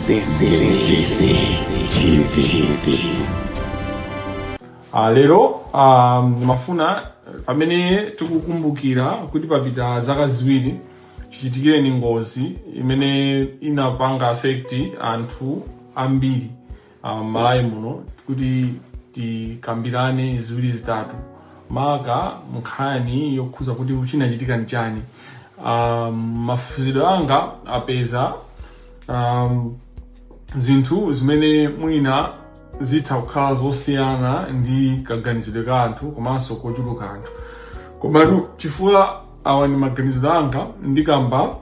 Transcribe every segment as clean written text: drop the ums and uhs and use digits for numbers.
Zidachitika. Lero mafuna amene tikukumbukira kuti papita zaka ziwiri chichitikire ni ngozi imene inapanga affect anthu ambiri malawi muno, kuti tikambirane ziwiri zitatu maka mkhani yokhuza kuti chinachitika nchani. Mafuziro anga apeza zinthu zimene mwina zitha kukhala zosiyana ndi kaganizidwe ka anthu komanso kochuluka anthu, komano chifukwa awa ndi maganizidwe anga ndikamba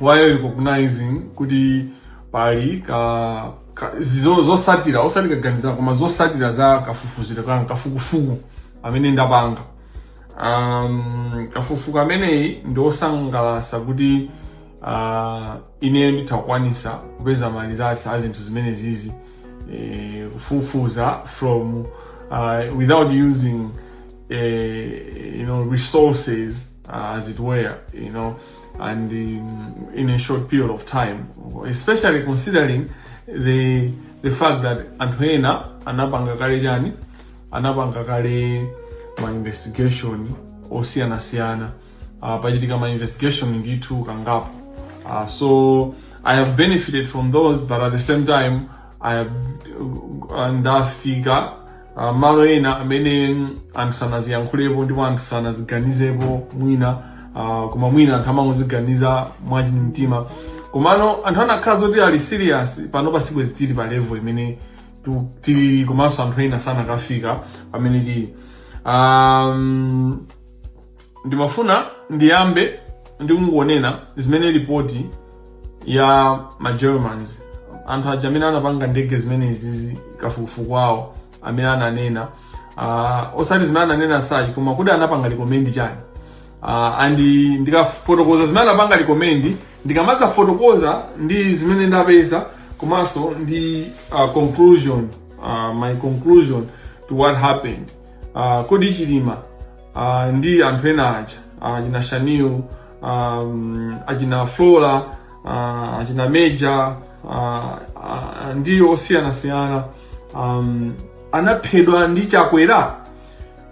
while recognizing kuti pali zosatira osati kaganizidwe koma zosatira za kafufuziro kanga kafukufuku amene ndapanga. Kafukufuku ameneyi ndi osangalatsa kuti ine ndithakwanisa kupeza malizatsi a zinthu zimene zizi kufufuza from without using resources as it were, and in a short period of time, especially considering the fact that anthu ena anapanga kale ma investigation osiyana pachitika ma investigation ndithu kangapo. So I have benefited from those, but at the same time I have ndafika malo ena amene anthu sanaziyankhulepo ndipo anthu sanaziganizepo mwina, koma mwina anthu amangoziganiza mwachimtima, komano anthu anakhala zoti ali serious pano pasikwe zitili pa level imene tili, komanso anthu ena sanakafika pamene tili. Ndimafuna ndiyambe ndikungonena zimene ripoti ya ma-Germans, anthu aja amene anapanga ndege zimene izizi kafukufuku awo amene ananena, osati zimene ananena sachi koma kuti anapanga recommend chani. Andi ndikafotokoza zimene anapanga recommend, ndikamaza fotokoza ndi zimene ndapeza komanso ndi conclusion, my conclusion to what happened. Kodi chilima ndi anthu ena aja achina Shaniu, achina Flora, achina Major, ndi osiyana anaphedwa ndi chakwera?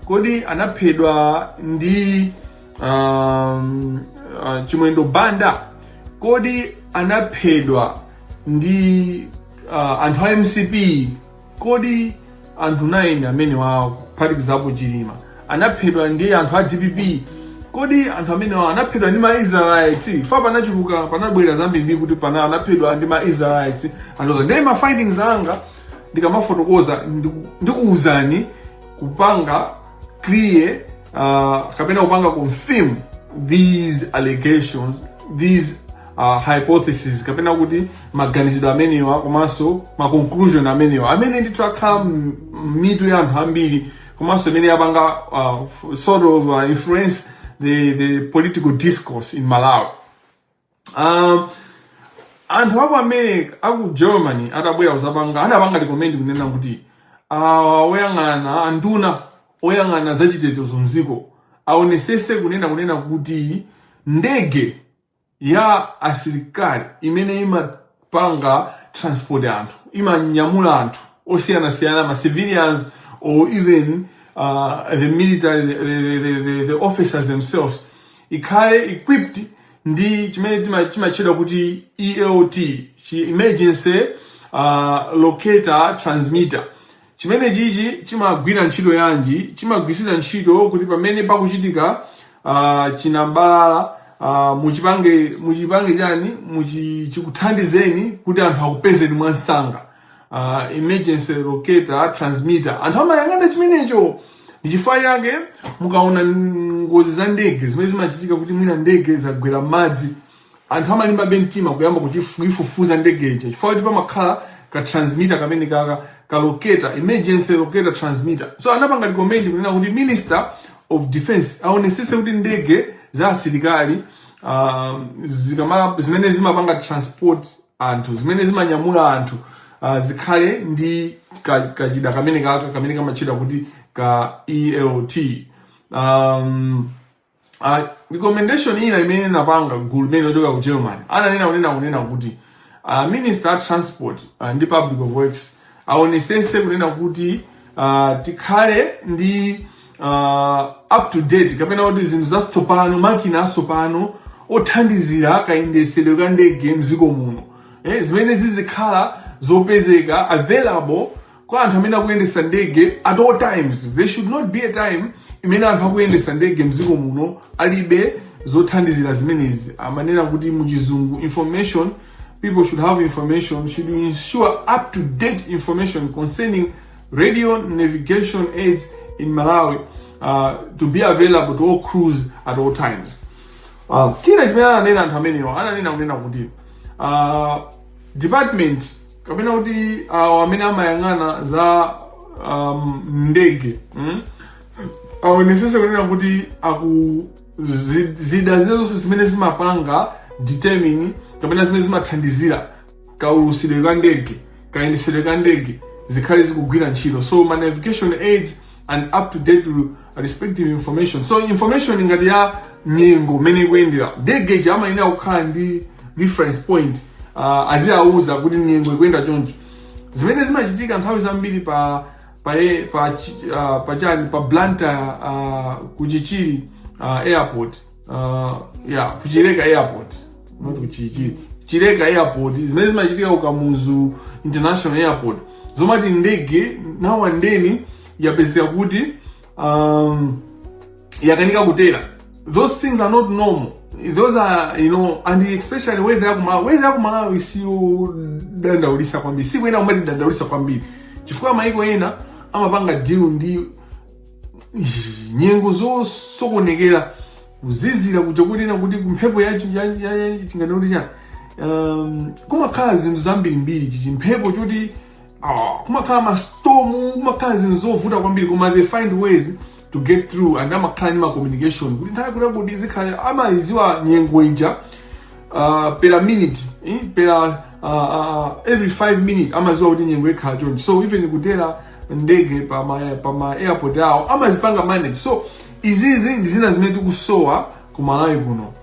Kodi anaphedwa ndi chimwendo banda? Kodi anaphedwa ndi anthu a MCP? Kodi anthu 9 amene wawo kuphatikizapo chilima anaphedwa ndi anthu a DPP? Kodi anthu amene wawo anaphedwa ndi ma-Israelites? Fa panachuluka panabwera zambiri kuti pana anaphedwa ndi ma-Israelites. Ndiye ma findings anga ndikamafotokoza ndikuwuzani kupanga clear kapena kupanga confirm these allegations, these hypotheses, kapena kuti maganizidwe amenewa komanso ma conclusion amenewa amene ndithu akhala mitu ya anthu ambiri, komanso amene yapanga sort of influence the political discourse in Malawi. Anthu apo amene aku Germany atabwera kuzapanga anapanga recommend kunena kuti oyang'ana anduna oyang'ana zachitetezo mziko aonesese kunena kuti ndege ya asilikali imene imapanga transport anthu, imanyamula anthu osiyana ma civilians or even the military, the officers themselves, ikhale equipped ndi chimene chimachedwa kuti ELT, emergency locator transmitter. Chimene chichi chimagwira ntchito yanji? Chimagwirisira ntchito kuti pamene pakuchitika chinambala muchipange chani, chikuthandizeni kuti anthu akupezeni mwansanga. Emergency locator transmitter, anthu amayang'ana chimenecho. Ndichifukwa chake mukaona ngozi za ndege zimene zimachitika kuti mwina ndege zagwera madzi, anthu amalimba mtima kuyamba kuifufuza ndegeja chifukwa kuti pamakhala ka transmitter kamene ka locator, emergency locator transmitter. So anapanga recommend kunena kuti Minister of Defense aonesese kuti ndege za asilikali zimene zimapanga transport anthu, zimene zimanyamula anthu, zikhale ndi kachida kamene kamachedwa kuti ka ELT. Recommendation ina imene napanga gulu limene lochoka ku Germany ananena kuti Minister of Transport ndi Public of Works aonesese kunena kuti tikhale ndi up to date kapena kuti zinthu zatsopano makina atsopano othandizira kayendesedwe ka ndege mdziko muno. Zimene zizikhala zopezeka available kwa anthu amene akuyendesa ndege at all times. There should not be a time imene anthu akuyendesa ndege mdziko muno alibe zothandizira zimenezi. Amanena kuti muchizungu information, people should have information, should ensure up to date information concerning radio navigation aids in Malawi to be available to all crews at all times. Tina chimene ananena anthu amenewa ananena kunena kuti department kapena kuti amene amayang'ana za ndege aonesese kunena kuti zida zonse zimene zimapanga determine kapena zimene zimathandizira kaulusidwe ka ndege kayendesedwe ka ndege zikhale zikugwira ntchito. So my navigation aids and up to date respective information. So information ngati ya nyengo mene ikuyendera ndege chama ina kukhala ndi reference point aziauza kuti nyengo ikuyenda choncho. Zimene zimachitika nthawi zambiri pa Blantyre kuchichiri airport kuchireka airport not kuchichiri Chireka airport zimene zimachitika Ukamuzu International Airport zomati ndege now and then yapezeka kuti yakanika kutera. Those things are not normal. Those are, and especially where they Malawi siyo dandaulisa kwambiri. Si wena umati dandaulisa kwambiri. Chifukwa maiko ena amapanga deal ndi nyengo zosokonekera kuzizira kuchokunena kuti mphepo ya tingana kuti chani. Kumakhala zinthu zambirimbiri chimphepo choti kumakhala mastorm, kumakhala zinthu zovuta kwambiri koma they find ways to get through and amakhala ndi communication kuti nthawi kuna kuti zikhale amayiziwa nyengo ija per minute per every 5 minutes amaziwa kuti nyengo ikhala choncho. So even kutera ndege pa ma airport awo amazipanga manage. So izizi ndi zina zimene tikusowa ku Malawi kuno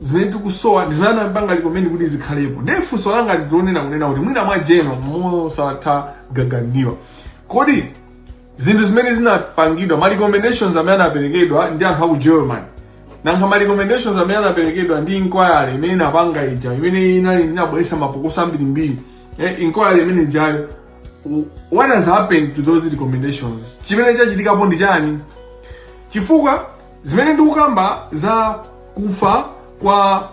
zimene tikusowa ndi zimene anapanga recommend kuti zikhalepo. Ndifunso langa ndionena kunena kuti mwina mwa jeno mosatha gaganiwa kodi zinthu zimene zinapangidwa ma recommendations amene anaperekedwa ndi anthu aku German nanga ma recommendations amene anaperekedwa ndi inquiry imene inapanga ija imene inabweresa mapokoso ambirimbiri inquiry imene ijayo. What has happened to those recommendations? Chimene chachitikapo ndi chani? Chifukwa zimene ndikukamba za kufa kwa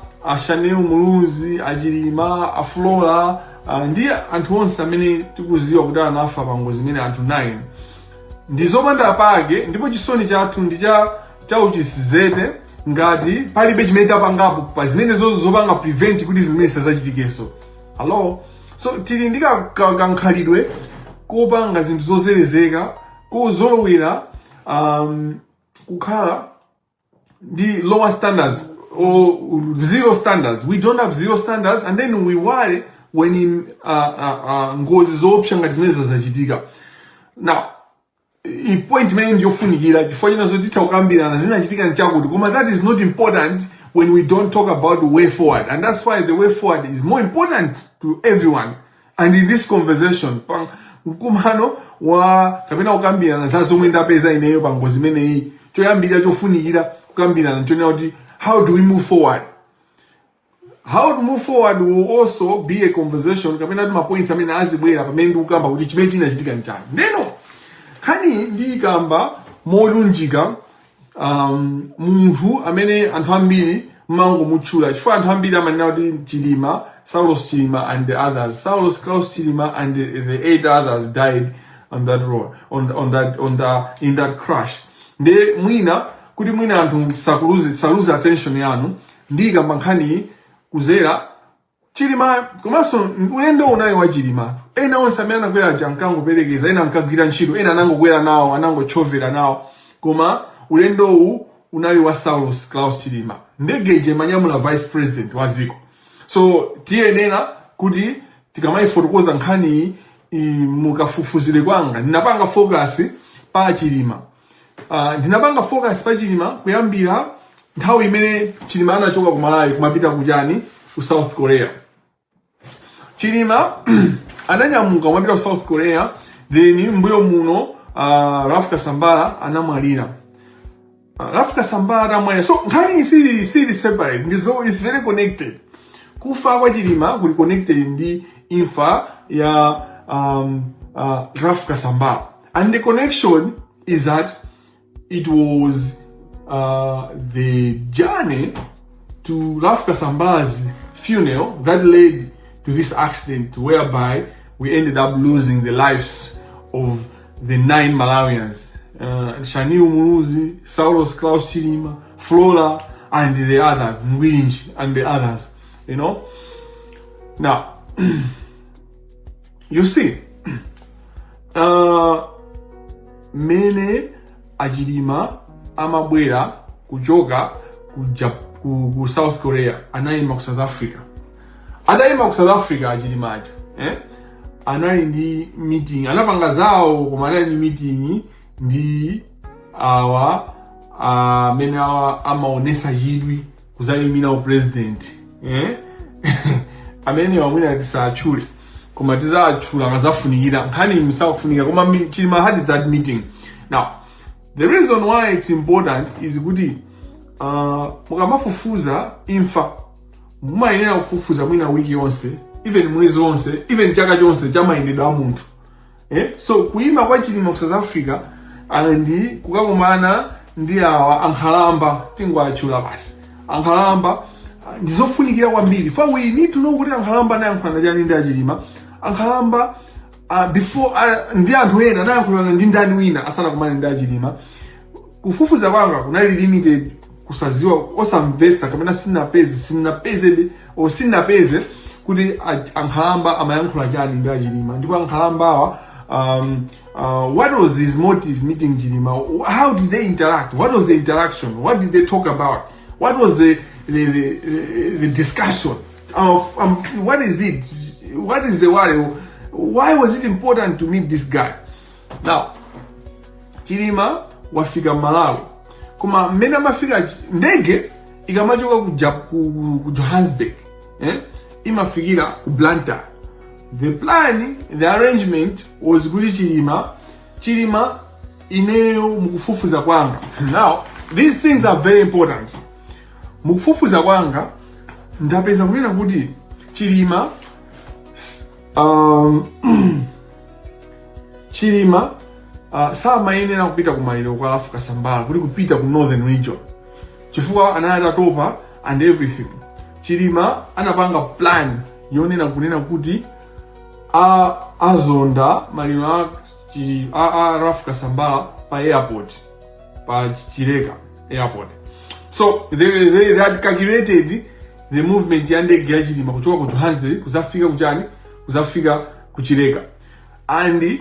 Chanel Mulunzi, Achilima, Aflora ndi anthu onse amene tikuziwa kuti anafa pa ngozi imene anthu 9 ndizopanda pake, ndipo chisoni chathu ndi cha uchisizete ngati palibe chimene tapangapo pa zimene zopanga prevent kuti zimene zisachitikeso. Hello? So tili ndi kankhalidwe kopanga zinthu zozerezeka kozolowera kukhala ndi lower standards or zero standards. We don't have zero standards and then we worry when ngozi zoopsa ngati zimene zachitika. Now point imene ndiyofunikira chifukwa chinazo titha kukambirana zinachitika nchakuti koma that is not important when we don't talk about the way forward, and that's why the way forward is more important to everyone. And in this conversation mkumano wa kapena kukambirana za zomwe ndapeza ineyo pa ngozi imeneyi choyambira chofunikira kukambirana nchonena kuti how do we move forward. How to move forward will also be a conversation kapena ma points amene azibwera pamene ndikukamba kuti chimene chinachitika nchani. Ndeno khani ndikamba molunjika munthu amene anthu ambiri mango mutchula chifukwa anthu ambiri amanena kuti Chilima, Saulos Chilima and the others, Saulos Klaus Chilima and the 8 others died on that road, in that crash. Nde mwina kuti mwina anthu saluze attention yanu ndikamba nkhani kuzera Chilima komanso ulendo unayo wa Chilima ena onse amene anakwera jankango perekeza ena ankagwira ntchito ena anangokwera nawo anangochovera nawo koma ulendo uwu unali wa Saulos Klaus Chilima ndege ije manyamula vice president wa ziko. So tiyenera kuti tikamaifotokoza nkhani mukafufuzire kwanga ndinapanga focus pa Chilima. Ndinapanga focus pa Chilima kuyambira nthawi imene Chilima anachoka ku Malawi kumapita kuchani ku South Korea. Chilima ananyamuka kumapita ku South Korea, then mbuyo muno Raf Kasambala anamwalira. Raf Kasambala anamwalira. So nkhani is separate. It's very connected. Kufa kwa Chilima kuli connected ndi imfa ya Raf Kasambala. And the connection is that it was the journey to Raf Kasambala's funeral that led to this accident whereby we ended up losing the lives of the 9 Malawians. Shani Umuruzi, Saulos Klaus Chilima, Flora, and the others, Ngwilinji, and the others, you know. Now, you see, mene Achilima amabwera kuchoka ku South Korea anayima ku South Africa. Adayima ku South Africa Achilima aja, anali ndi meeting, anapanga zawo koma anali ndi meeting ndi mene amaonesa chidwi kuzayimira u president, amene wamwina tisachule koma tizachula ngazafunikira nkhani msakufunika koma Chilima had that meeting. Now the reason why it's important is kuti mukamafufuza imfa mumayenera kufufuza mwina wiki yonse, even mwezi wonse, even chaka chonse chamayendedwa munthu. So kuima kwa Chilima ku South Africa andi kukakumana ndi awa ankhalamba tingwachula basi. Ankhalamba ndizofunikira kwambiri. For we need to know kuti ankhalamba nayankhulana chani ndi Achilima. Ankhalamba before ndi anthu ena anayankhulana ndi ndani wina asana kumana ndi Achilima. Kufufuza kwanga kunali limited kusaziwa osamvetsa kapena sinapeze kuti ankhalamba amayankhula chani ndi Achilima. Ndipo ankhalamba awa what was his motive meeting Chilima? How did they interact? What was the interaction? What did they talk about? What was the discussion of what is it? What is the worry? Why was it important to meet this guy? Now, Chilima wafika Malawi. Kuma mena mafika ndege ikamachoka ku Johannesburg, imafikira ku Blantyre. The plan, the arrangement was kuti Chilima ineyo mukufufuza kwanga. Now, these things are very important. Mukufufuza kwanga ndapeza kunena kuti Chilima samayenera kupita kumaliro kwa Raf Kasambala kuti kupita ku Northern Region chifukwa anali atatopa and everything. Chilima anapanga plan yonena kunena kuti azonda maliro a Raf Kasambala pa airport, pa Chileka airport. So they had calculated the movement ya ndege ya Chilima kuchoka ku Johannesburg kuzafika ku Chileka, and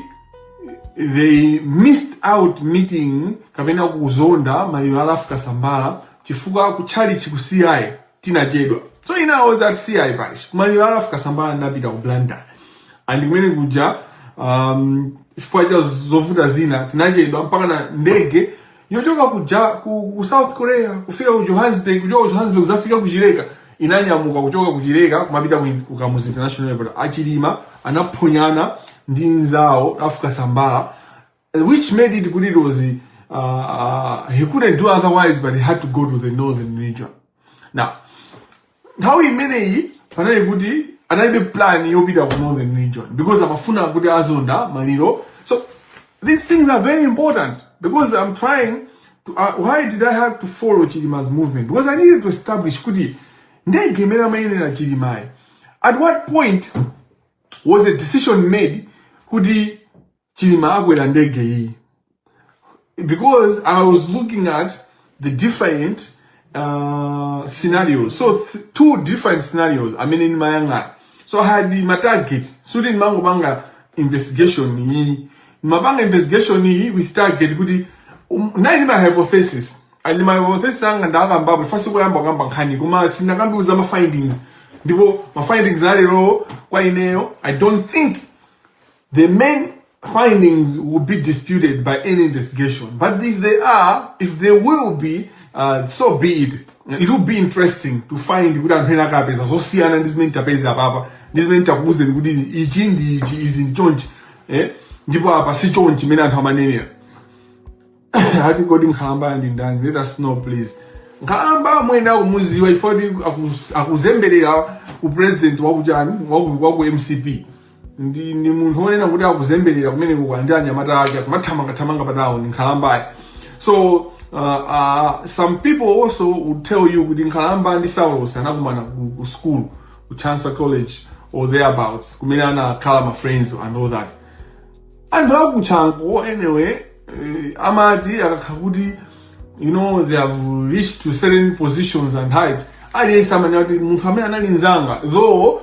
they missed out meeting kapena kuzonda maliro a Raf Kasambala chifukwa ku Chalichi ku CI tinachedwa. So ina was at CI parish maliro a Raf Kasambala ndapita ku Blantyre, and kumene kuja chifukwa cha zovuta zina tinachedwa mpaka na ndege yochoka ku South Korea kufika ku Johannesburg, kuchoka ku Johannesburg kuzafika ku Chileka inanyamuka kuchoka ku Chileka kumapita ku Kamuzu International Airport. Achilima anaphonyana ndi nzawo Raf Kasambala, which made it kuti it was he couldn't do otherwise, but he had to go to the Northern Region. Now nthawi imeneyi panali kuti analibe plan yopita ku Northern Region because amafuna kuti azonda maliro. So these things are very important because I'm trying to why did I have to follow Chilima's movement? Because I needed to establish kuti ndege imene amayenera Chilima. At what point was a decision made kuti Chilima akwera ndege iyi? Because I was looking at the different scenarios. So two different scenarios I mean in my anga. So I had my target. So in manga investigation ni mabanga investigation ni with target kuti nine my hypothesis. And my hypothesis anga ndakamba first kuyamba kamba nkhani kuma sinakambi uza ma findings. Ndipo my findings are raw kwa ineyo. I don't think the main findings would be disputed by any investigation. But if they will be, so be it. it would be interesting to find kuti anthu ena akapeza zosiyana ndi zimene tapeza apapa ndi zimene takuuzeni kuti ichi ndi ichi izi ndi chonchi ndipo apa si chonchi mene anthu amanenera. Ati kodi nkhalamba ndi ndani? Let us know please. Nkhalamba mwena kumuziwa ifoti akuzemberera ku president wakuchani waku MCP ndi munthu onena kuti akuzemberera kumene kukwandira anyamata ake kumathamanga patawo ndi nkhalamba. So some people also would tell you kuti nkhalamba ndi Saulos anakumana ku school ku Chancellor College or thereabouts kumene anakhala ma friends and all that. Anthu akuchango anyway amati akakhala kuti you know they have reached to certain positions and heights. Aliyesa amene kuti munthu amene anali nzanga though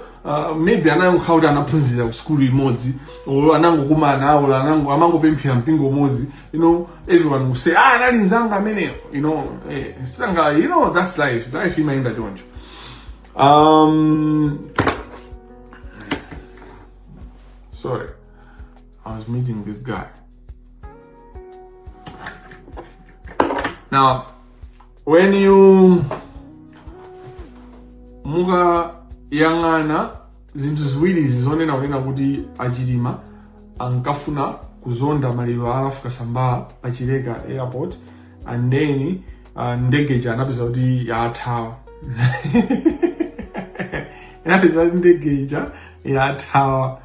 maybe anayonkhaudi anaphunzira ku school imodzi or anangokumana or amangopemphera mpingo umodzi, you know, everyone will say anali nzanga amene, you know, sanga, you know, that's life imayenda choncho. Sorry, I was meeting this guy. Now, when you muga yangana zinthu ziwiri zizonena kunena kuti achilima ankafuna kuzonda maliro alafu kasambala pachileka airport and then ndege anapeza kuti yathawa. Anapeza ndege yathawa.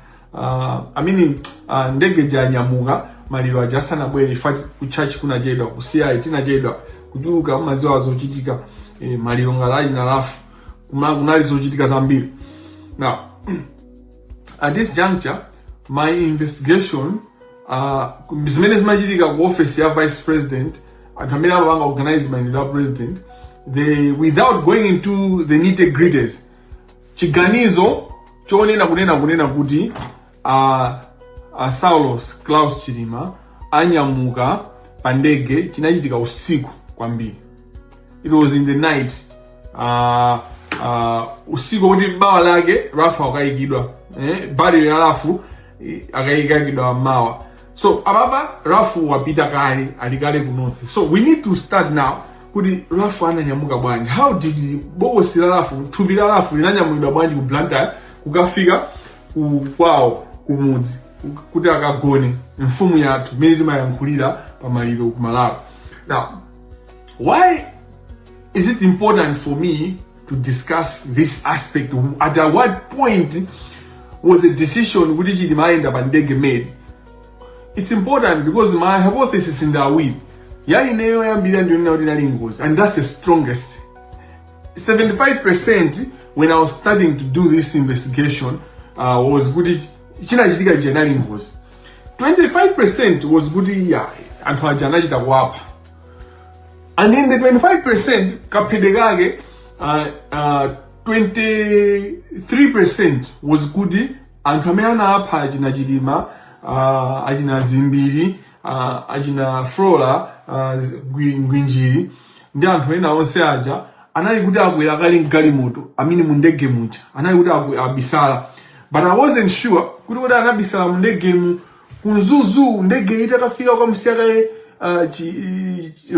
I mean ndege yanyamuka maliro ajasana bwere ifati ku church kuna jedwa kusiya itina jedwa kujuka maziwa zochitika maliro ngalaji na alafu kunali zochitika zambiri. Now at this juncture my investigation zimene zimachitika ku office ya vice president anthu amene amapanga organize my president, they without going into the nitty-gritties chiganizo chonena kunena kuti Saulos Klaus Chilima anyamuka pandege chinachitika usiku kwambiri. It was in the night. Usiku kuti bawa lake Rafa akayikidwa bali ya Rafu akayikidwa mawa. So ababa Rafu wapita kale alikale ku north. So we need to start now kuti Rafu ananyamuka bwanji. How did bosi la Rafu thupi la Rafu linanyamulidwa bwanji ku Blantyre kukafika kwao kumudzi kuti akagone mfumu yathu mene timayankhulira pamaliro ku Malawi. Now why is it important for me to discuss this aspect? At what point was a decision kuti Chilima ayenda pa ndege made? It's important because my hypothesis in that way ineyo yambira ndiyonena kuti inali ngozi, and that's the strongest. 75% when I was starting to do this investigation was kuti chinachitika chinali ngozi. 25% was kuti anthu aja anachita kuwapha. And in the 25% kaphede kake 23% was kuti anthu amene anapha achina Chilima, achina Zimbiri, achina Flora, Ngwinjiri ndi anthu ena onse aja anali kuti akwera kale mgalimoto amene mu ndege muja anali kuti abisala. But I wasn't sure kuti anabisala mu ndege mu kunzuzu ndege itakafika kwa msiyakaye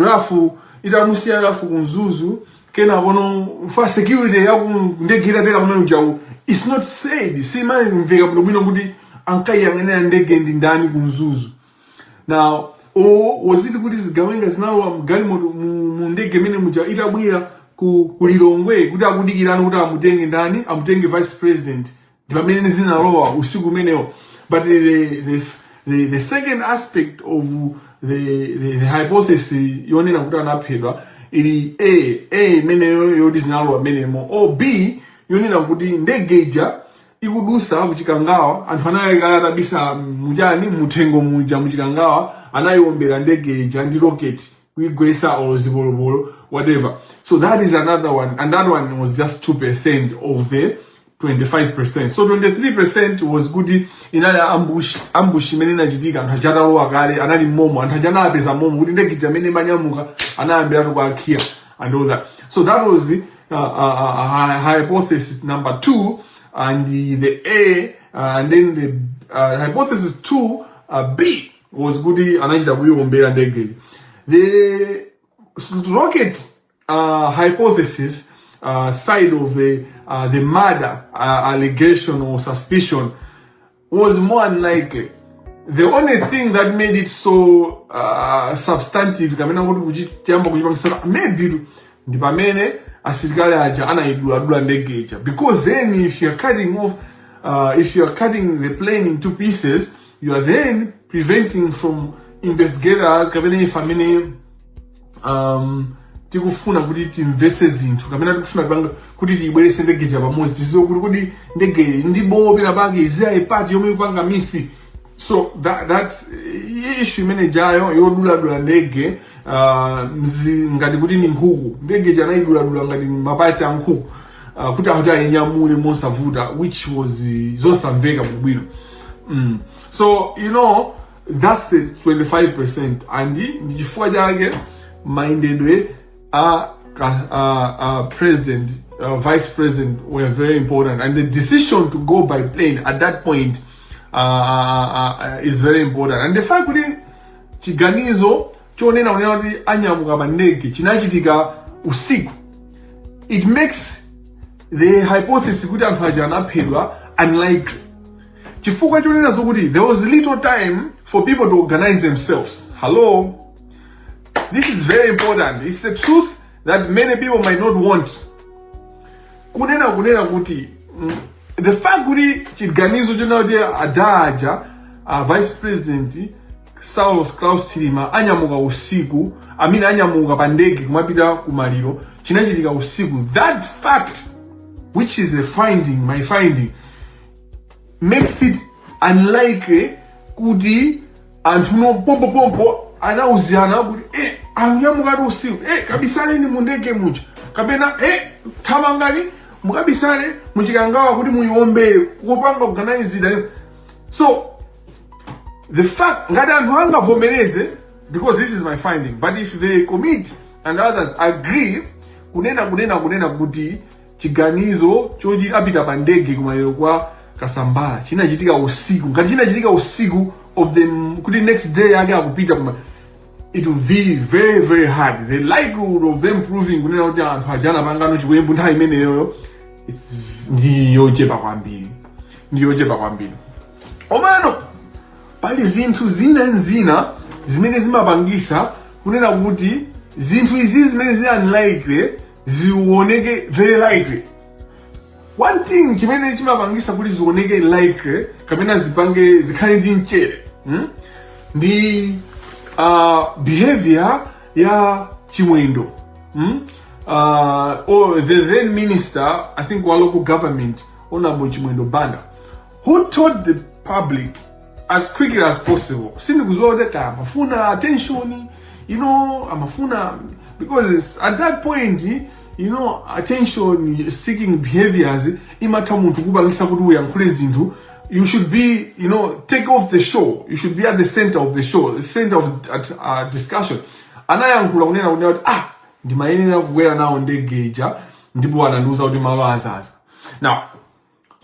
Rafu itamusiya Rafu kunzuzu kena kono for security ya ndege itatera kumene ujawu. It's not said sima mveka bwino kuti ankayang'anira ndege ndi ndani kunzuzu. Now was it kuti zigawenga zinawo mgalimoto mu ndege mene muja itabwera ku Lilongwe kuti akudikirana kuti amutenge ndani, amutenge vice president ndipamene zinalowa usiku menewo. But the second aspect of the hypothesis yonena kuti anaphedwa ili A meneyo yoti zinalowa menemo, or B yonena kuti ndege ija ikudusa ku Chikangawa anthu anayikala atabisa mujani muthengo muja mu Chikangawa anayombera ndege ija ndi rocket kuigwesa or zipolopolo whatever. So that is another one, and that one was just 2% of the 25%. So 23% was good inali ambush imene inachitika anthu achatalowa kale anali momo anthu achanapeza momo kuti ndege ija imene manyamuka anayambira kwa akhia and all that. So that was hypothesis number 2, and the A, and then the hypothesis 2 B was good anachita kuyombera ndege. The rocket hypothesis side of the murder allegation or suspicion was more unlikely. The only thing that made it so substantive, maybe ndi pamene asilikali aja anaidula ndege ija, because then if you're cutting the plane in two pieces, you are then preventing from investigators kapena ife amene tikufuna kuti tinvese zinthu kapena tikufuna kuti tibwerese ndege ija pamodzi tiziwe kuti ndege ndi bobe pake izayipati yomwe ipanga misi. So that issue imene jayo yodula ndege ngati kuti ni nkhuku, ndege ija anaidula ngati mapati a nkhuku kuti akuti ayinyamule mosavuta, which was zosamveka bwino. So that's the 25%, and ndi chifukwa chake mayendedwe president, vice president were very important, and the decision to go by plane at that point is very important. And the fact kuti chiganizo chonena kuti anyamuka pandege chinachitika usiku, it makes the hypothesis kuti anthu aja anaphedwa unlikely. Chifukwa chonena zokuti there was little time for people to organize themselves. Hello, this is very important. It's the truth that many people might not want. Kunena kuti the fact kuti chiganizo chonena kuti adaja vice president Klaus Chilima anyamuka usiku, anyamuka pandege kumapita kumaliro, chinachitika usiku, that fact, which is my finding, makes it unlikely kuti anthu no pompo anauziana kuti anyamuka usiku, kabisale ni mundege muja kapena thamangani mukabisale muchikangawa kuti muyiombe kupanga organize. So the fact ngati anthu angavomereze, because this is my finding, but if the committee and others agree kunena kuti chiganizo choti apita pandege kumaliro kwa Kasambala chinachitika usiku, ngati chinachitika usiku of them kuti next day yake akupita kuma, it will be very very hard. The likelihood of them proving kunena kuti anthu ajana pangano chikwembu nthawi imeneyo ndiyochepa kwambiri. Omano pali zinthu zina zimene zimapangisa kunena kuti zinthu izi zimene zi unlikely zioneke very likely. One thing chimene chimapangisa kuti zioneke likely kapena zikhale ndi mchere ndi behavior ya Chimwendo, or the then minister, I think, wa local government, Honorable Chimwendo Banda, who told the public as quickly as possible, amafuna attention, amafuna, because at that point, attention seeking behaviors, you should be, take off the show. You should be at the center of the show, the center of discussion. Anayankula kunena kuti ndimayenera kukwera nawo ndege ija ndipo anandiuza kuti malo azaza. Now,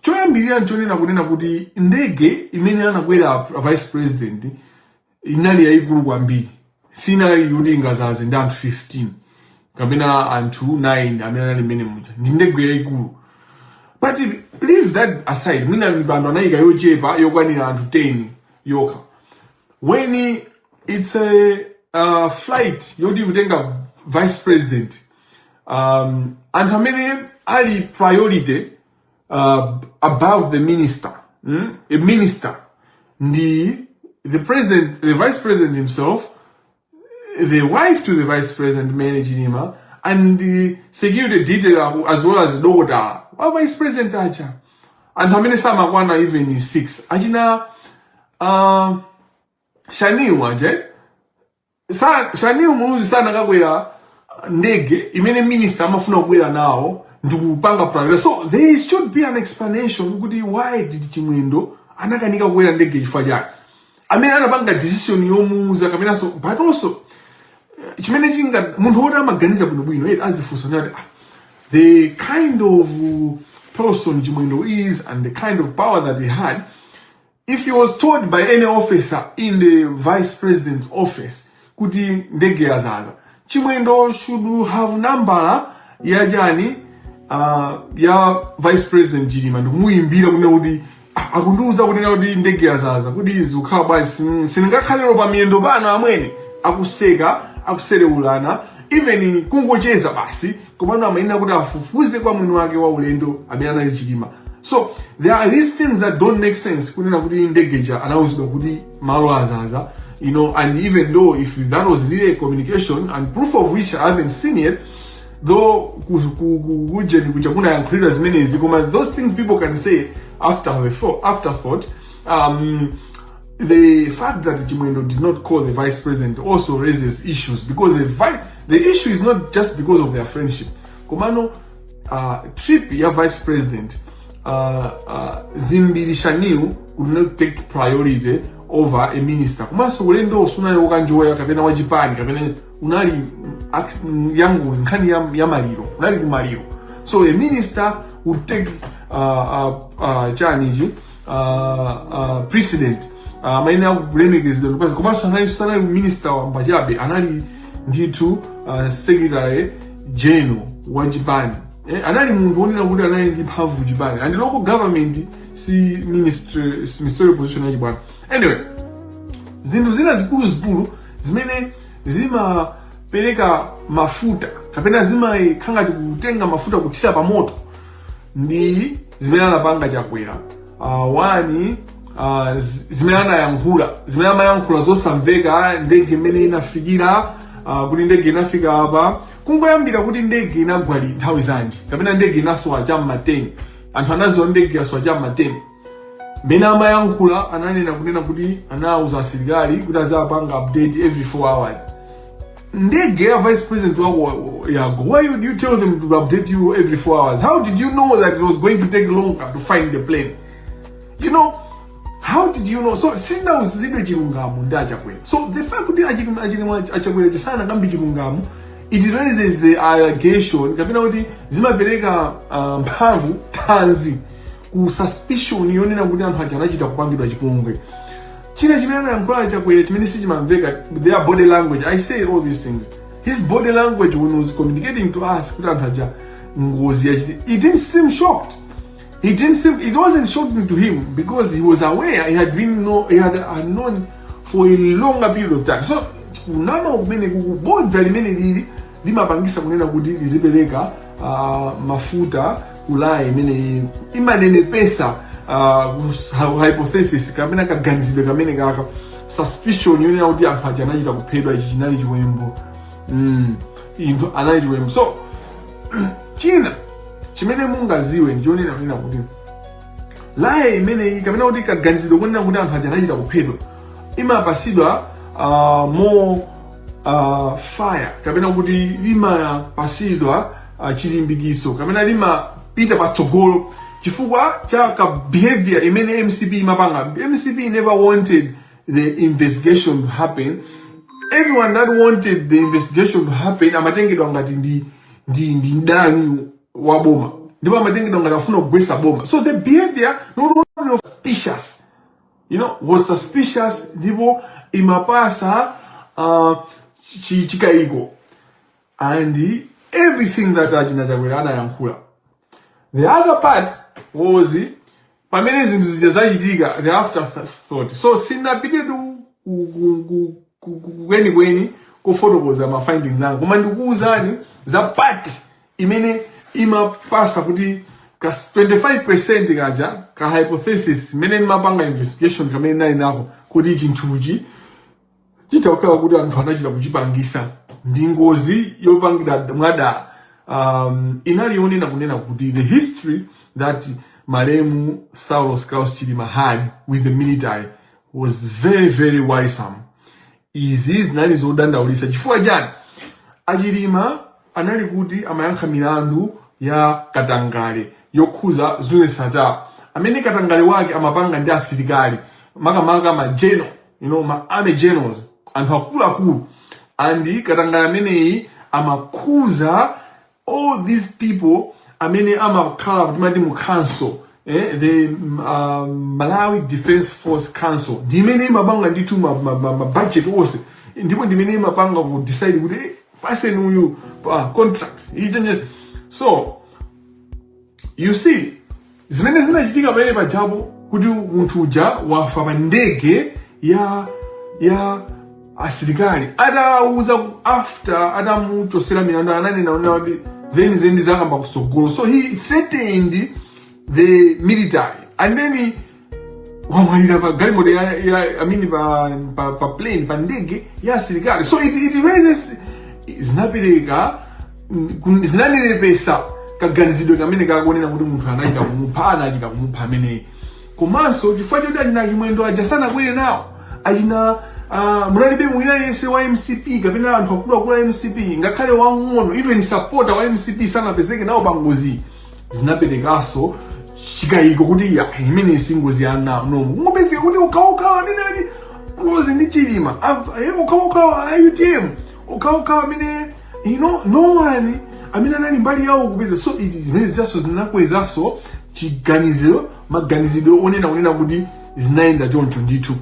choyambirira nchonena kunena kuti ndege imene anakwera vice president inali yayikulu kwambiri. Sinali kuti ingazaze ndi anthu 15 kapena anthu 9 amene ali mmene muja. Ndi ndege yayikulu. But leave that aside, mina mibando anayika yochepa yokwanira anthu 10 yoka. When it's a flight yodi kutenga vice president, anthu amene ali priority above the minister, a minister, the president, the vice president himself, the wife to the vice president, Mary Chilima, and the security detail as well as the daughter of vice president acha. And how many samakwana even is 6. Ajina Shaniwa je. Shaniwa munuzi sana kakwera ndege imene minister amafuna kukwera nawo ndikupanga priority. So there should be an explanation kuti why did Chimwendo anakanika kukwera ndege chifukwa chake. Amene anapanga decision yomuza kapena so, but also chimene chinga munthu woti amaganiza bwino azifunsa nati the kind of person Chimwendo is and the kind of power that he had, if he was told by any officer in the vice president's office kuti ndege yazaza, Chimwendo should have number ya jani ya vice president Chilima ndumuimbira kuna kuti akunduza kuti kuti ndege yazaza kuti izukhala basi siningakhalero pa miyendo pano amwene akuseka akuserewulana even kungocheza basi komano amaina kuti afufuze kwa mwini wake wa ulendo amene anali Chilima. So there are these things that don't make sense kunena kuti ndegeja anawuzidwa kuti malo azaza, you know, and even though if that was really a communication and proof of which I haven't seen yet, though kuna yankhulira zimenezi koma those things people can say afterthought. The fact that Chimwendo did not call the vice president also raises issues because the issue is not just because of their friendship. Komano trip ya vice president zimbirishaniu could not take priority over a minister. Kumaso ulendo usunayo kanjoya kapena wa Japan kapena unali yangu nkhani ya maliro unali kumaliro. So a minister would take precedent maina kulemekeza because kumaso anali minister wa Mbajabe anali nditu secretary general wa Japan. Anali mungu onena kuti anali ndi mphamvu Japan and local government si ministerial position ya Japan. Anyway, zinthu zina zikulu zimene zimapereka mafuta kapena zimakhanga kutenga mafuta kuthira pa moto ndi zimene anapanga Chakwera. Zimene amayankhula zosamveka ndege imene inafikira kuti ndege inafika apa kungoyambira kuti ndege inagwali nthawi zanji kapena ndege inasowa cham'matenga anthu anaziwa ndege yasowa cham'matenga. Mena amayankhula ananena kunena kuti anawuza asilikali kuti azapanga update every 4 hours. Ndege ya vice president wako yago, why would you tell them to update you every 4 hours? How did you know that it was going to take longer to find the plane? You know, how did you know? So sina uzidwe chilungamo nda Chakwera. So the fact kuti Chakwera chisana kambi chilungamo, it raises the allegation kapena kuti zimapereka mphamvu tanzi ku suspicion yonena kuti anthu aja anachita kupangidwa chipongwe. China chimene anayankhula Chakwera chimene sichimamveka, their body language. I say all these things. His body language when he was communicating to us kuti anthu aja ngozi yachiti, it didn't seem shocked. It wasn't shocking to him because he was aware, he had known for a longer period of time. So kunama kumene kubodza limene limapangisa kunena kuti lizipereka mafuta Ulaya imene imanenepesa hypothesis kamene kaganizidwe kamene kaka suspicion yonena kuti anthu aja anachita kuphedwa ichi chinali chiwembo. Inthu anali chiwembo. So china chimene mungaziwe ndichonena kuti laye imene kamene kuti kaganizidwe kunena kuti anthu aja anachita kuphedwa imapasidwa more fire kapena kuti limapasidwa chilimbikiso kapena limapita patsogolo chifukwa cha ka behavior imene MCP imapanga. MCP never wanted the investigation to happen. Everyone that wanted the investigation to happen amatengedwa ngati ndi ndani wa boma, ndipo amatengedwa ngati afuna kugwesa boma. So the behavior not only was suspicious, you know, was suspicious, ndipo imapasa chikayiko and everything that Ajina Chakwera anayankhula. The other part was pamene zinthu zija zachitika, the afterthought. So sinapite kweni kufotokoza ma findings zangu koma ndikuwuzani za part imene imapasa kuti ka 25% kaja ka hypothesis imene imapanga investigation kamene nali nako kuti chinthuchi chitaukhala kuti anthu anachita kuchipangisa ndi ngozi yopangira mwada. Inali yonena kunena kuti the history that Malemu Saulos Klaus Chilima had with the military was very, very worrisome. Izi zinali zodandaulisa chifukwa jani Achilima anali kuti amayankha milandu ya katangale yokhuza Zune Sata amene katangale wake amapanga ndi asilikali makamaka ma general, you know, ma army generals anthu akuluakulu, and katangale ameneyi amakhuza all these people amene amakhala kuti mu council, the Malawi Defense Force Council ndimene imapanga ndithu ma budget ose, ndipo ndimene imapanga ku decide kuti person uyu contract. So you see, zimene zinachitika pamene pajapo kuti munthu uja wafa pa ndege ya asilikali atauza after atamuchosera milandu ananena kuti zeni zakamba kusogolo. So he threatened the military and then wamwalira pa galimoto pa plane pa ndege ya asilikali. So it raises zinapereka kaganizidwe kamene kakuonera kuti munthu anachita kumupha amene. Komanso chifukwa choti achina chimwendo aja sanakwere nawo achina munalibe mwina yense wa MCP kapena anthu akulu a MCP ngakhale wang'ono even supporter wa MCP sanapezeke nawo pangozi. Zinaperekaso chikayiko kuti imene singozi yana no ngopezeka kuti ukauka nini close ndi chilima ukauka UTM ukauka amene no one amene anali mbali yawo kupeza. So zimene zaso zinakwezaso chiganizo maganizidwe onena kuti zinaenda choncho ndithu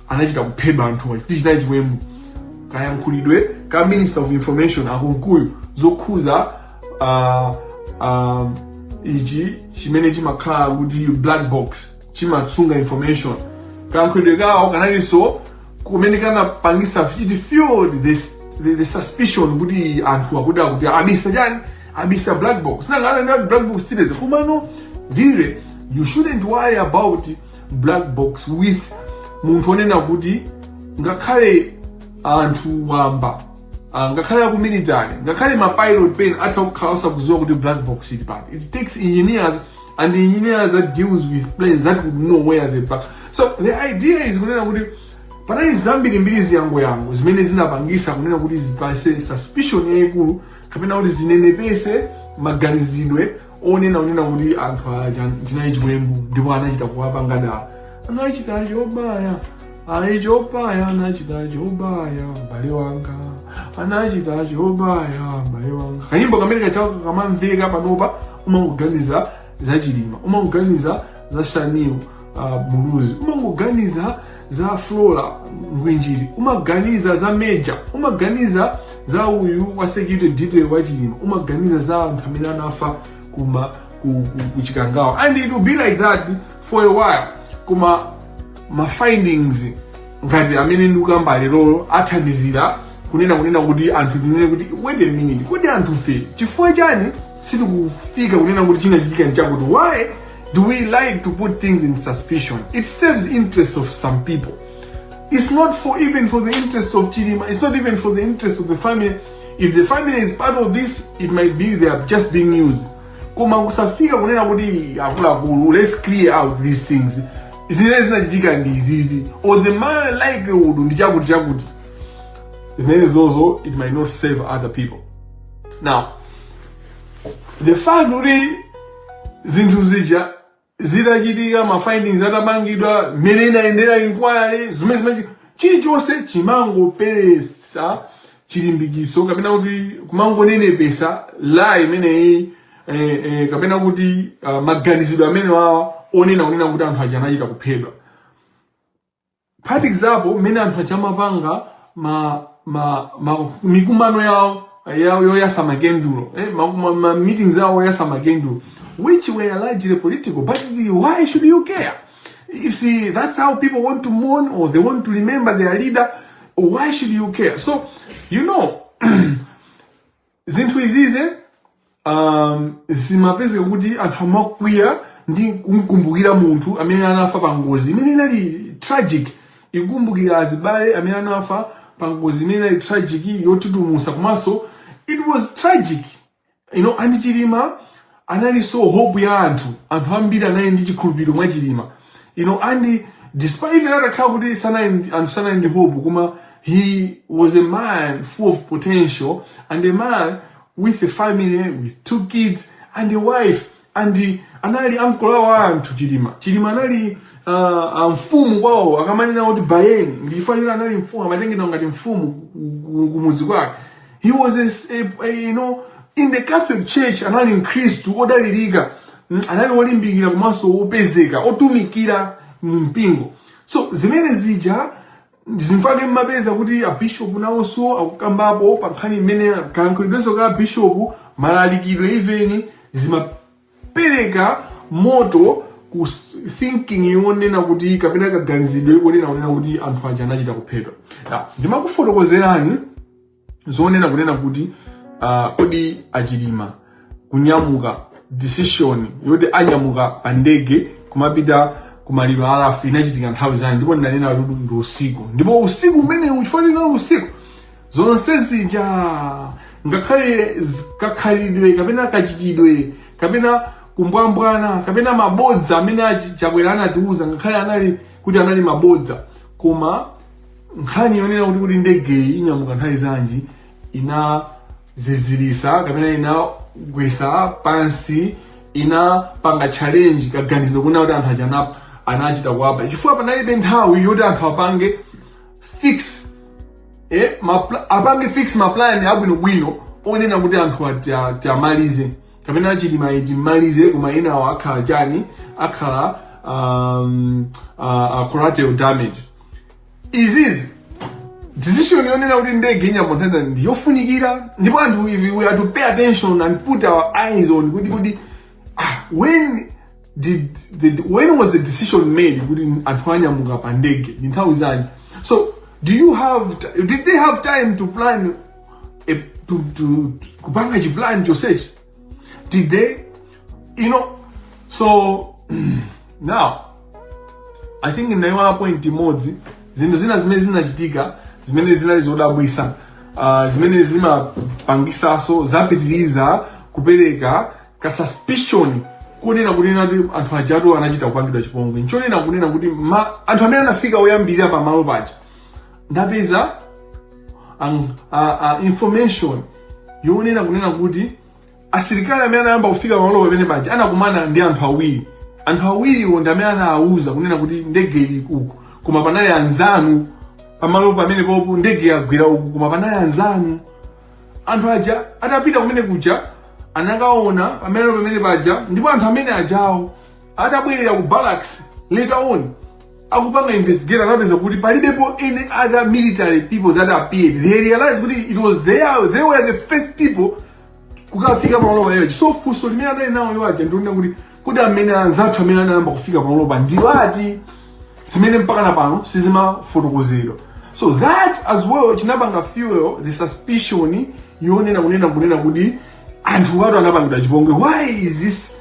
anachita kuphedwa anthu kuti chinayi chiwembu kayankhulidwe ka Minister of Information akunkuyu zokhuza ichi chimene chimakhala kuti black box chimasunga information kayankhulidwe kawo kanalinso kumene kanapangisa it fueled the suspicion kuti anthu akuda kuti abisa black box sinangana ndi black box tileze kumano ndire. You shouldn't worry about black box with munthu onena kuti ngakhale anthu wamba ngakhale ku military ngakhale ma pilot plane atakukhala kuziwa kuti black box ili pano. It takes engineers and the engineers that deals with planes that would know where they black. So the idea is kunena kuti panali zambiri ziyango zimene zinapangisa kunena kuti zipase suspicion yayikulu kapena kuti zinenepese maganizidwe onena kuti anthu chinayi chiwembu ndipo anachita kuwapanga dala. Anachita chobaya mbale wanga anachita chobaya mbale wanga. Kanyimbo kamene kachako kamamveka panopa umangoganiza za Chilima, umangoganiza za Shaniu Muluzi, umangoganiza za Flora Ngwinjiri, umaganiza za Major, umaganiza za uyu wa security detail wa Chilima, umaganiza za anthu amene anafa ku Chikangawa. And it will be like that for a while. Ma findings ngati amene ndikamba lero athandizira kunena kuti anthu tinene kuti wait a minute kodi anthu fe chifukwa chani sitikufika kunena kuti china chitika nchakuti. Why do we like to put things in suspicion? It serves the interest of some people. It's not even for the interest of Chilima. It's not even for the interest of the family. If the family is part of this, it might be they are just being used. Koma kusafika kunena kuti akulu, let's clear out these things. Zinachitika ndi izizi or the man likelihood ndi chakuti. Zimene zozo it might not save other people. Now the fact kuti zinthu zija zidachitika ma findings atabangidwa mmene inaendera inquiry zimene chilichonse chimangoperesa chilimbikiso kapena kuti kumangonenepesa la imeneyi kapena kuti maganizidwe amene wawa onena kuti anthu aja anachita kuphedwa. Part example mmene anthu achamapanga mikumano yawo yoyasa makendulo ma meetings yawo yoyasa makendulo which were largely political. But why should you care? If that's how people want to mourn or they want to remember their leader, why should you care? So zinthu izize zimapezeka kuti anthu amakwiya ndi kumkumbukira munthu amene anafa pangozi imene inali tragic, ikumbukira azibale amene anafa pangozi imene inali tragic yotitumusa komanso it was tragic and Chilima anali so hope ya anthu ambiri anali ndi chikhulupiriro mwa Chilima and despite even atakhala kuti sanali ndi hope koma he was a man full of potential and a man with a family with 2 kids and a wife and anali uncle wa anthu Chilima anali mfumu kwawo akamanena kuti bayeni ndifanira anali mfumu amatengedwa ngati mfumu kumudzi kwake. He was in the Catholic Church anali mkhristu odalirika anali olimbikira komanso opezeka otumikira mpingo. So zimene zija ndizimfake mmapeza kuti a bishop nawonso akukambapo pankhani imene kayankhulidwenso ka bishop malalikidwe even zimapereka moto ku thinking yonena kuti kapena kaganizidwe kunena kuti anthu aja anachita kuphedwa. Ndimakufotokozerani zonena kunena kuti kodi achilima kunyamuka decision yoti anyamuka pa ndege kumapita kumaliro alafu inachitika nthawi zanji, ndipo ndinanena kuti ndi usiku, ndipo usiku umene uchifanira usiku zonse zija ngakhale kakhalidwe kapena kachitidwe kapena kumbwambwana kapena mabodza amene chabwera anatiuza ngakhale anali mabodza, koma nkhani yonena kuti ndege inyamuka nthawi zanji inazizirisa kapena inagwesa pansi, inapanga challenge kaganizo kuna kuti anthu aja anachita kuapa chifukwa panalibe nthawi yoti anthu apange fix maplan abwinobwino onena kuti anthu tiamalize kapena chilima timalize koma inawo akhala chani, akhala collateral damage. Izizi decision yonena kuti ndege inyamuka ndiyofunikira, ndipo anthu we have to pay attention and put our eyes on kuti when was the decision made kuti anthu anyamuka pa ndege ndi nthawi zanji. So did they have time to plan to kupanga chiplan chosechi? Did they, so now I think ndaiona point imodzi zinthu zina zimene zinachitika zimene zinali zodabwisa zimene zimapangisaso zapitiriza kupereka ka suspicion kunena kunena kuti anthu ajatu anachita kupangidwa chipongwe. Nchonena kunena kuti anthu amene anafika oyambirira pa malo paja ndapeza information yonena kunena kuti asilikali amene anayamba kufika pa malo pamene paja anakumana ndi anthu awiriwo ndi amene anawuza kunena kuti ndege ili uku koma panali anzanu pamalo pamene popo ndege yagwira uku koma panali anzanu. Anthu aja atapita kumene kuja anakaona pamene paja, ndipo anthu amene ajawo atabwerera ku barracks later on akupanga investigate anapeza kuti palibepo any other military people that appeared. They realized kuti it was they were the first people kukafika pamalo paneyo. So funso limene anali nawo iwo aja ndionena kuti amene anzathu amene anayamba kufika pamalo pa ndiwati zimene mpaka na pano sizimafotokozedwa. So that as well chinapanga fuel the suspicion yonena kunena kuti anthu watu anapangidwa chipongwe. Why is this?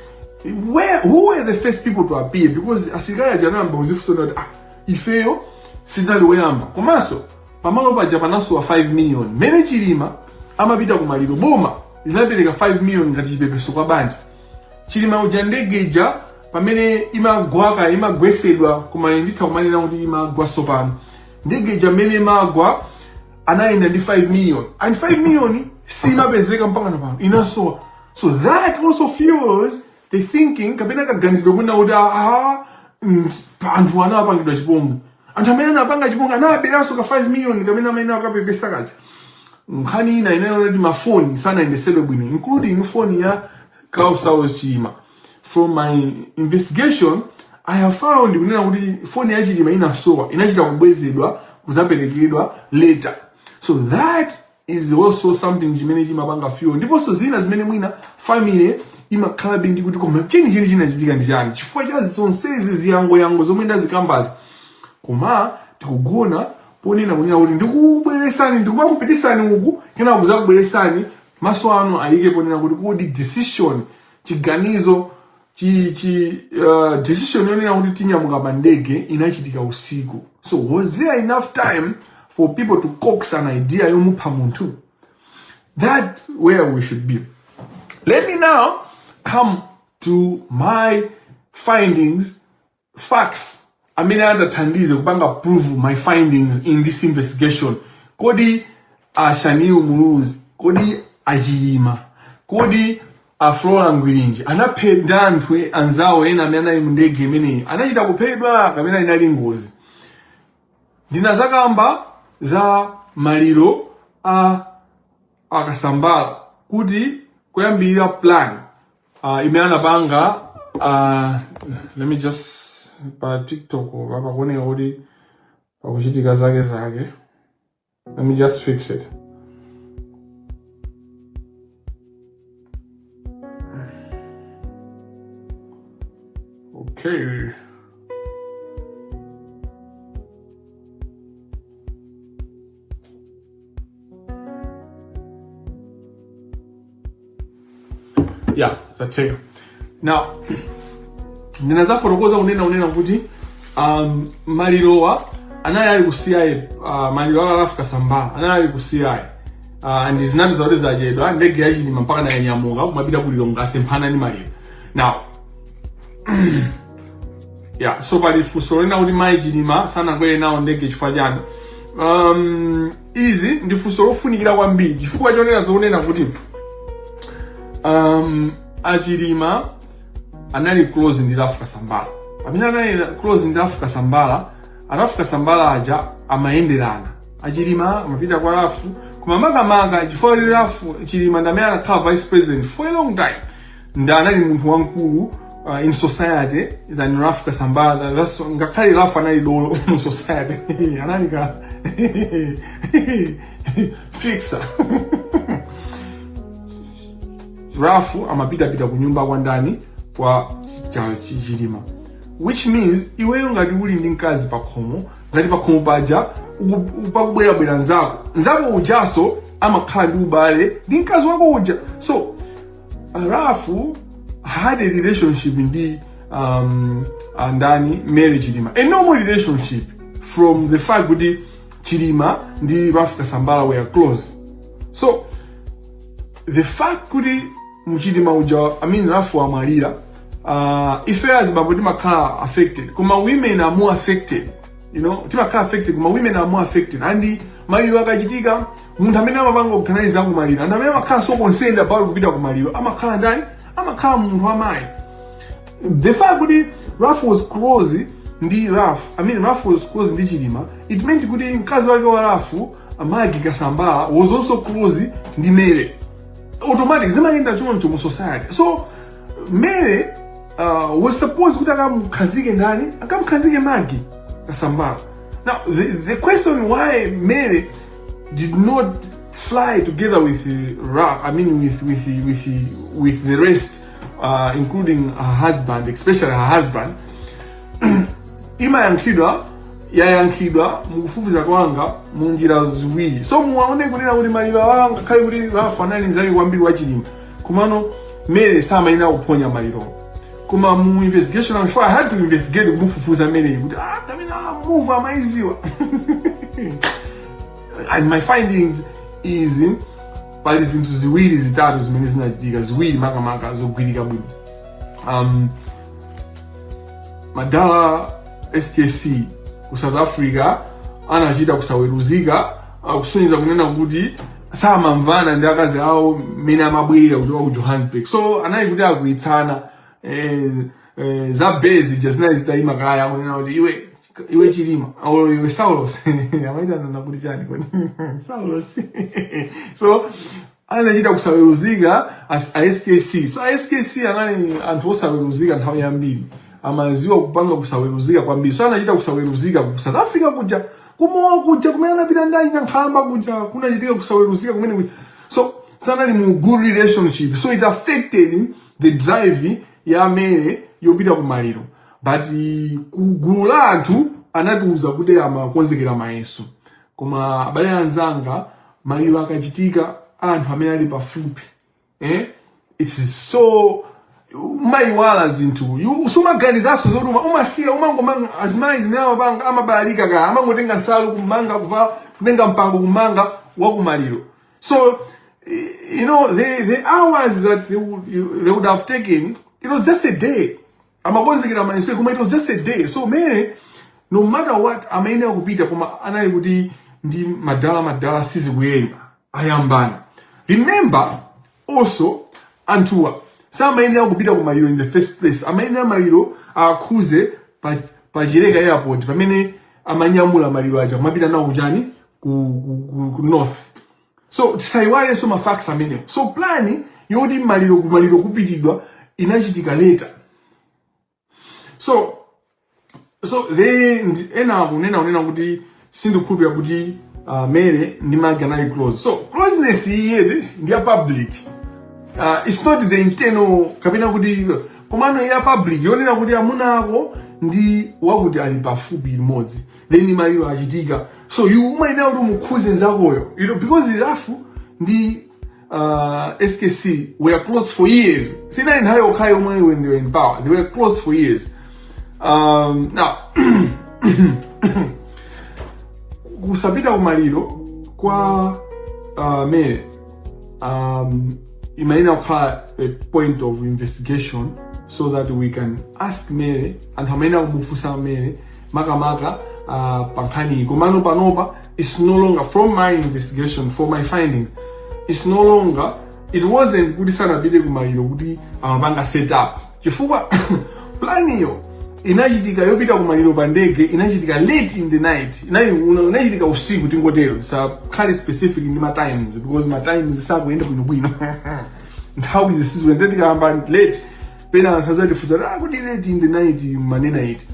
Who were the first people to appear? Because asilikali aja anayamba kuzifunsa kuti ifeyo sitinali woyamba. Komanso pamalo paja panaso wa 5 million mene chilima amapita kumaliro boma linapereka 5 million ngati chipepeso kwa banja. Chilima uja ndege ija pamene imagwesedwa koma nditha kumanena kuti imagwaso pano ndege ija mene imagwa anayenda ndi 5 million and 5 million simapezeka mpaka napano inasowa. So that also fuels the thinking kapena kaganizidwe kuna kuti anthu anapangidwa chipongwe. Anthu amene anapanga chipongwe anaberanso ka 5 million kapena amene akapepesa kaja. Nkhani ina inaona mafoni sanayendesedwe bwino including phone ya Klaus Chilima. From my investigation I have found kunena kuti phone ya Chilima inasowa inachita kubwezedwa kuzaperekedwa later. So that is also something chimene chimapanga fuel. Ndipo so zina zimene mwina family imakhala bindi kuti koma chini chinachitika ndi chani chifukwa cha zonsezi ziyango zomwe ndazikambazi koma tikugona ponena kunena kuti ndikubweresani ndikumakupitisani uku kena kuzakubweresani maso anu ayike ponena kuti kodi decision chiganizo decision yonena kuti tinyamuka pa ndege inachitika usiku. So was there enough time for people to coax an idea yomupha munthu? That where we should be. Let me now come to my findings, facts. I mean, andathandize kupanga prove my findings in this investigation. Kodi Shaniu Muluzi, kodi Achilima, kodi Flora Ngwilinji anaphedwa anthu anzawo ena amene ali mundege imene anachita kuphedwa kapena inali ngozi. Ndinazakamba za maliro akasambala kuti kuyambira plan imene anapanga let me just pa TikTok apa kuoneka kuti pakuchitika zake. Let me just fix it. Okay. Yeah, that's it. Now, ndinazaforokoza unena kuti malirowa anali kusiyaye maliro alafu kasambala anali kusiyaye and zinati zawadi zajedwa ndege yachilima mpaka na yanyamuka kumapita kulilonga semphana ni maliro. Now yeah, so pali funso lina kuti mayi chilima sana kwele nawo ndege chifukwa chani. Izi ndi funso lofunikira kwambiri chifukwa chonena zonena kuti achilima anali close ndi Rafu Kasambala. Pamene anali close ndi Rafu Kasambala, Rafu Kasambala aja amayenderana. Achilima amapita kwa Rafu, koma makamaka chifukwa Rafu Chilima ndamene anakhala vice president for a long time. Nda anali munthu wankulu in society than Rafu Kasambala. Ngakhale Rafu anali dolo in society. Anali ka fixer. Rafu amapita kunyumba kwa ndani kwa Chilima, which means iweyo ngati uli ndi mkazi pakhomo, ngati pakhomo paja upakubwera nzako ujaso amakhala ndi ubale ndi mkazi wako uja. So Rafu had a relationship ndi ndani Mary Chilima, a normal relationship from the fact kuti Chilima ndi Rafu Kasambala were close. So the fact kuti Muchilima uja, Rafu amalira, ife as bambo timakhala affected. Kuma women are more affected, you know, timakhala affected, kuma women are more affected. Andi maliro akachitika, munthu amene amapanga kukanaliza kumaliro, and amene amakhala so concerned about kupita kumaliro, amakhala ndani, amakhala munthu amayi. The fact kuti Rafu was close ndi Rafu was close ndi Chilima, it meant kuti mkazi wake wa Rafu, Magi Kasambala, was also close ndi Mary. Automatic zimayenda choncho mu society. So Mary was supposed kuti akamkhazike ndani, akamkhazike Magi Kasambala. Now the question why Mary did not fly together with with the rest, including her husband, especially her husband, yayankhidwa mukufufuza kwanga munjira ziwiri. So muwaone kunena kuti maliro wanga khali kuti Rafu anali nzake kwambiri wa Chilima, kumano Mary samayina kuphonya maliro. Kuma mu investigation before I had to investigate kumufufuza Mary kuti kamina move amaiziwa. And my findings is pali zinthu ziwiri zitatu zimene zinachitika, ziwiri makamaka zogwirika bwino. Madala SKC ku South Africa anachita kusaweruzika, kusonyeza kunena kuti samamvana ndi akazi awo mene amabwera kuti wa ku Johannesburg. So anali kuti akuitsana za base just zitayima kaya kunena kuti iwe Chilima au iwe Saulos amaitana nakuti chani kwani Saulos. So anachita kusaweruzika as SKC. So SKC anali anthu osaweruzika nthawi yambiri, amaziwa kupanga kusaweruzika kwambiri. So anachita kusaweruzika ku South Africa kuja kumene anapita ndani nkhamba kuja kunachitika kusaweruzika kumene kuja. So sanali mu good relationship, so it affected the drive ya Mary yopita kumaliro. But kugulu la anthu anatiuza kuti amakonzekera mayeso, koma abale anzanga maliro akachitika anthu amene ali pafupi, it's so maiwala zinthu usumaganizaso zoduma umasiya umangomanga azimayi zimene amapanga amabalalika kaya amangotenga nsalu kumanga kutenga mpango kumanga wa kumaliro. So you know the hours that they would have taken, it was just a day. Amakonzekera mayeso koma it was just a day. So Mary, no matter what amaina kupita koma anali kuti ndi madala sizikuyenda ayambana. Remember also anthuwa samaina kupita kumaliro in the first place. Amaina maliro akhuze pa Chileka airport pamene amanyamula maliro aja kumapita nawo kujani ku north. So tisaiwale so mafacts amene. So plani yoti maliro kupitidwa inachitika later. So So they unena kuti sindikhulupirira kuti Mary ndi Mage anali close. So closeness iye ndi ya public. It's not the internal kapena kuti komano ya public yonena kuti amuna ako ndi wakuti ali pafupi limodzi. Then maliro achitika. So you might know kuti mukhuze nzakoyo. Because irafu ndi SKC were close for years. Sina in high Okayo when they were in power. They were close for years. Now kusapita kumaliro kwa Mary imaina kukhala a point of investigation so that we can ask Mary and hamaina kumufusa Mary makamaka pankhani komano panopa. It's no longer from my investigation, for my finding, it's no longer, it wasn't kuti sanapite kumaliro kuti amapanga set up chifukwa plan iyo inachitika yopita kumaliro pa ndege inachitika late in the night, inachitika usiku tingotero sakhale specific ndi ma times because ma times sakuyenda bwinobwino nthawi zisizwe tikahamba late pena anthu azatifusa kuti late in the night manena iti.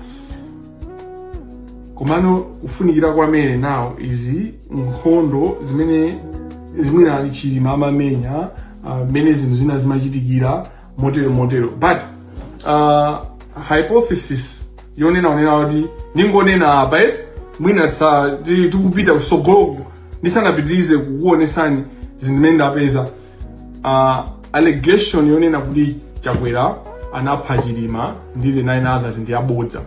Komano kufunikira kwa Mary now izi nkhondo zimene ali Chilima amamenya mene zinthu zina zimachitikira motero but hypothesis yonena kuti ningonena apa mwina tikupita kusogolo ndisanapitirize kukuonesani zinthu zimene ndapeza. Allegation yonena kuti Chakwera anapha Chilima ndi the 9 others ndi abodza.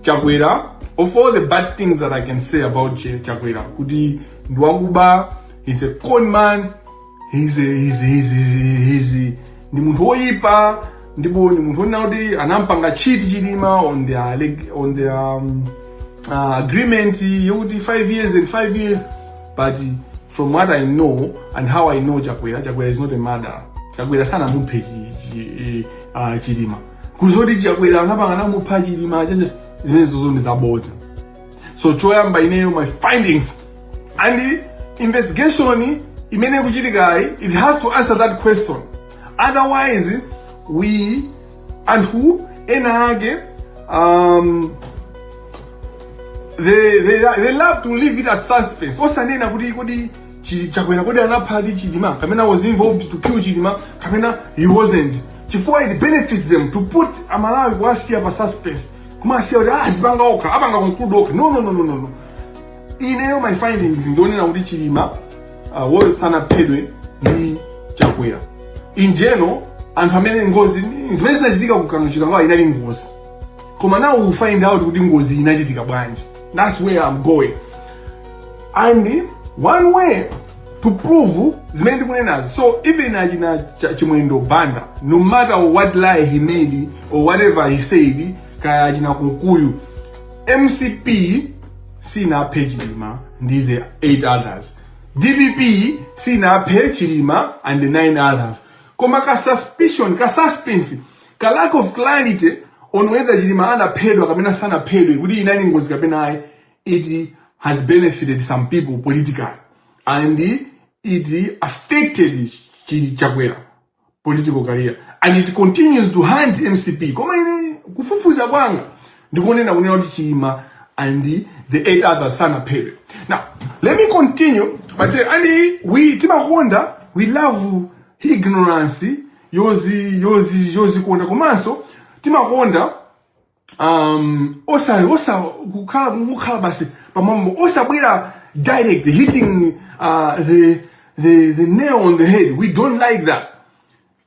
Chakwera, of all the bad things that I can say about Chakwera, kuti ndiwakuba, he's a con man, he's ndi munthu oyipa, ndipo ndi munthu onauti anampanga cheat Chilima on the agreement yokuti 5 years and 5 years. But from what I know and how I know Chakwera is not a murderer. Chakwera sana muphe Chilima. Kuzoti Chakwera anapanga namupha Chilima zimene zozo ndizabodza. So choyamba ineyo my findings and the investigation imene kuchitika it has to answer that question. Otherwise we and who enage they love to leave it at suspense. Osanena kuti Chakwera kuti anapha Chilima kapena was involved to kill Chilima kapena he wasn't. Before it benefits them to put Amalawi kwasiya pa suspense. Kumasiya zibanga okha abanga conclude okha. No. Ineyo my findings ndionena kuti Chilima was sanaphedwe ndi Chakwera. In general anthu amene ngozi zimene zinachitika ku Chikangawa inali ngozi. Koma now we find out kuti ngozi inachitika bwanji. That's where I'm going. And one way to prove zimene ndikunenazo. So even achina Chimwendo Banda, no matter what lie he made or whatever he said, kaya achina Kunkuyu, MCP sinaphe Chilima ndi the 8 others. DPP sinaphe Chilima and the 9 others. Koma ka suspicion, ka suspense, ka lack of clarity on whether Chilima anaphedwa kapena sanaphedwe kuti inali ngozi kapena ayi, it has benefited some people politically and it affected Chakwera political career and it continues to haunt MCP. Koma ine kufufuza kwanga ndikunena kunena kuti Chilima and the 8 others sanaphedwe. Now let me continue, but and we love ignorance yozi konda komanso timakonda osa kukhala basi pamambo osabwera direct hitting the nail on the head. We don't like that,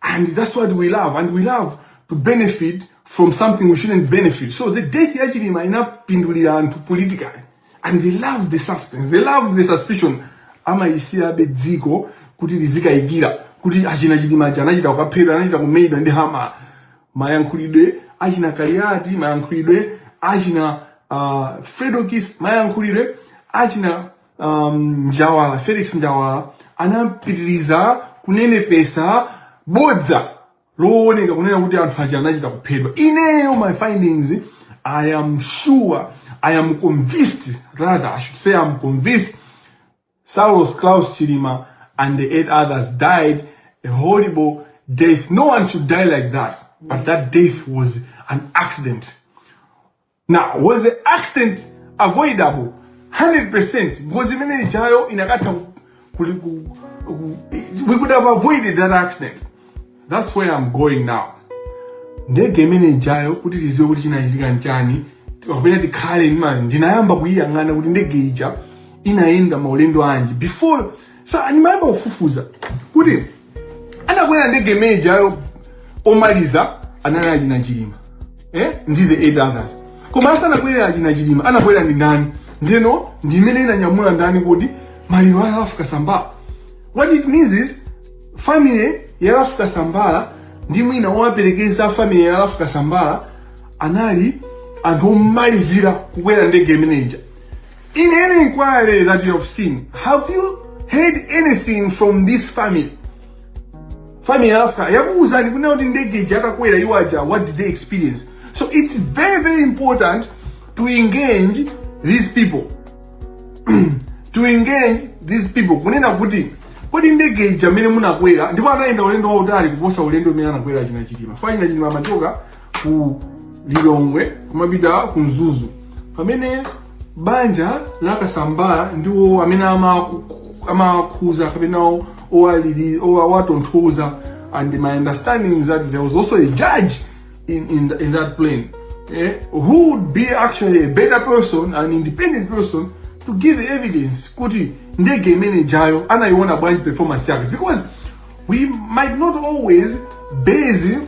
and that's what we love, and we love to benefit from something we shouldn't benefit. So the death ya Chilima inapindulira anthu politically, and they love the suspense, they love the suspicion. Ama isiya bedziko kuti lizikayikira kuti achina Chilima anachita kukaphedwa, anachita kumeidwa ndi hama mayankhulidwe achina Kaliati, mayankhulidwe achina Fredokis, mayankhulidwe achina Njawala, Felix Njawala anapitiriza kunenepesa bodza looneka kunena kuti anthu aja anachita kuphedwa. Ineyo my findings, I am sure, I am convinced, rather I should say I'm convinced, Saulos Klaus Chilima and the 8 others died a horrible death. No one should die like that, but that death was an accident. Now, was the accident avoidable? 100%. Because even in Jayo, we could have avoided that accident. That's where I'm going now. Ndege mene Jayo, kuti tiziwe kuti chinachitika nchani, kapena tikhale mani, ndinayamba kuyiyang'ana kuti ndege ija inaenda maulendo anji. Before, so animayamba kufufuza kuti anakwera ndege mene Jayo omaliza anali achinachilima. Ndi the 8 others. Koma asanakwera achinachilima, anakwera ndi ndani? Ndeno ndimene inanyamula ndani kuti maliro a Africa Sambala. What it means is family ya Africa Sambala ndi mwina waperekeza family ya Africa Sambala anali anthu omalizira kukwera ndege manager. In any inquiry that you have seen, have you heard anything from this family? Family ya Africa yakuuzani kuna kuti ndege ija akakwera iwaja, what did they experience? So it's very, very important to engage these people. To engage these people. Kunena kuti kodi ndege ija mene munakwera ndipo anaenda ulendo wautali kuposa ulendo umene anakwera achinachitima. Fanya chitima amachoka ku Lilongwe kumapita ku Mzuzu. Pamene banja la Kasambala ndiwo amene amakhuza kapena owatonthoza, and my understanding is that there was also a judge in that plane. Who would be actually a better person, an independent person, to give evidence kuti ndege imene Jayo anayiona bwanji performance yake, because we might not always base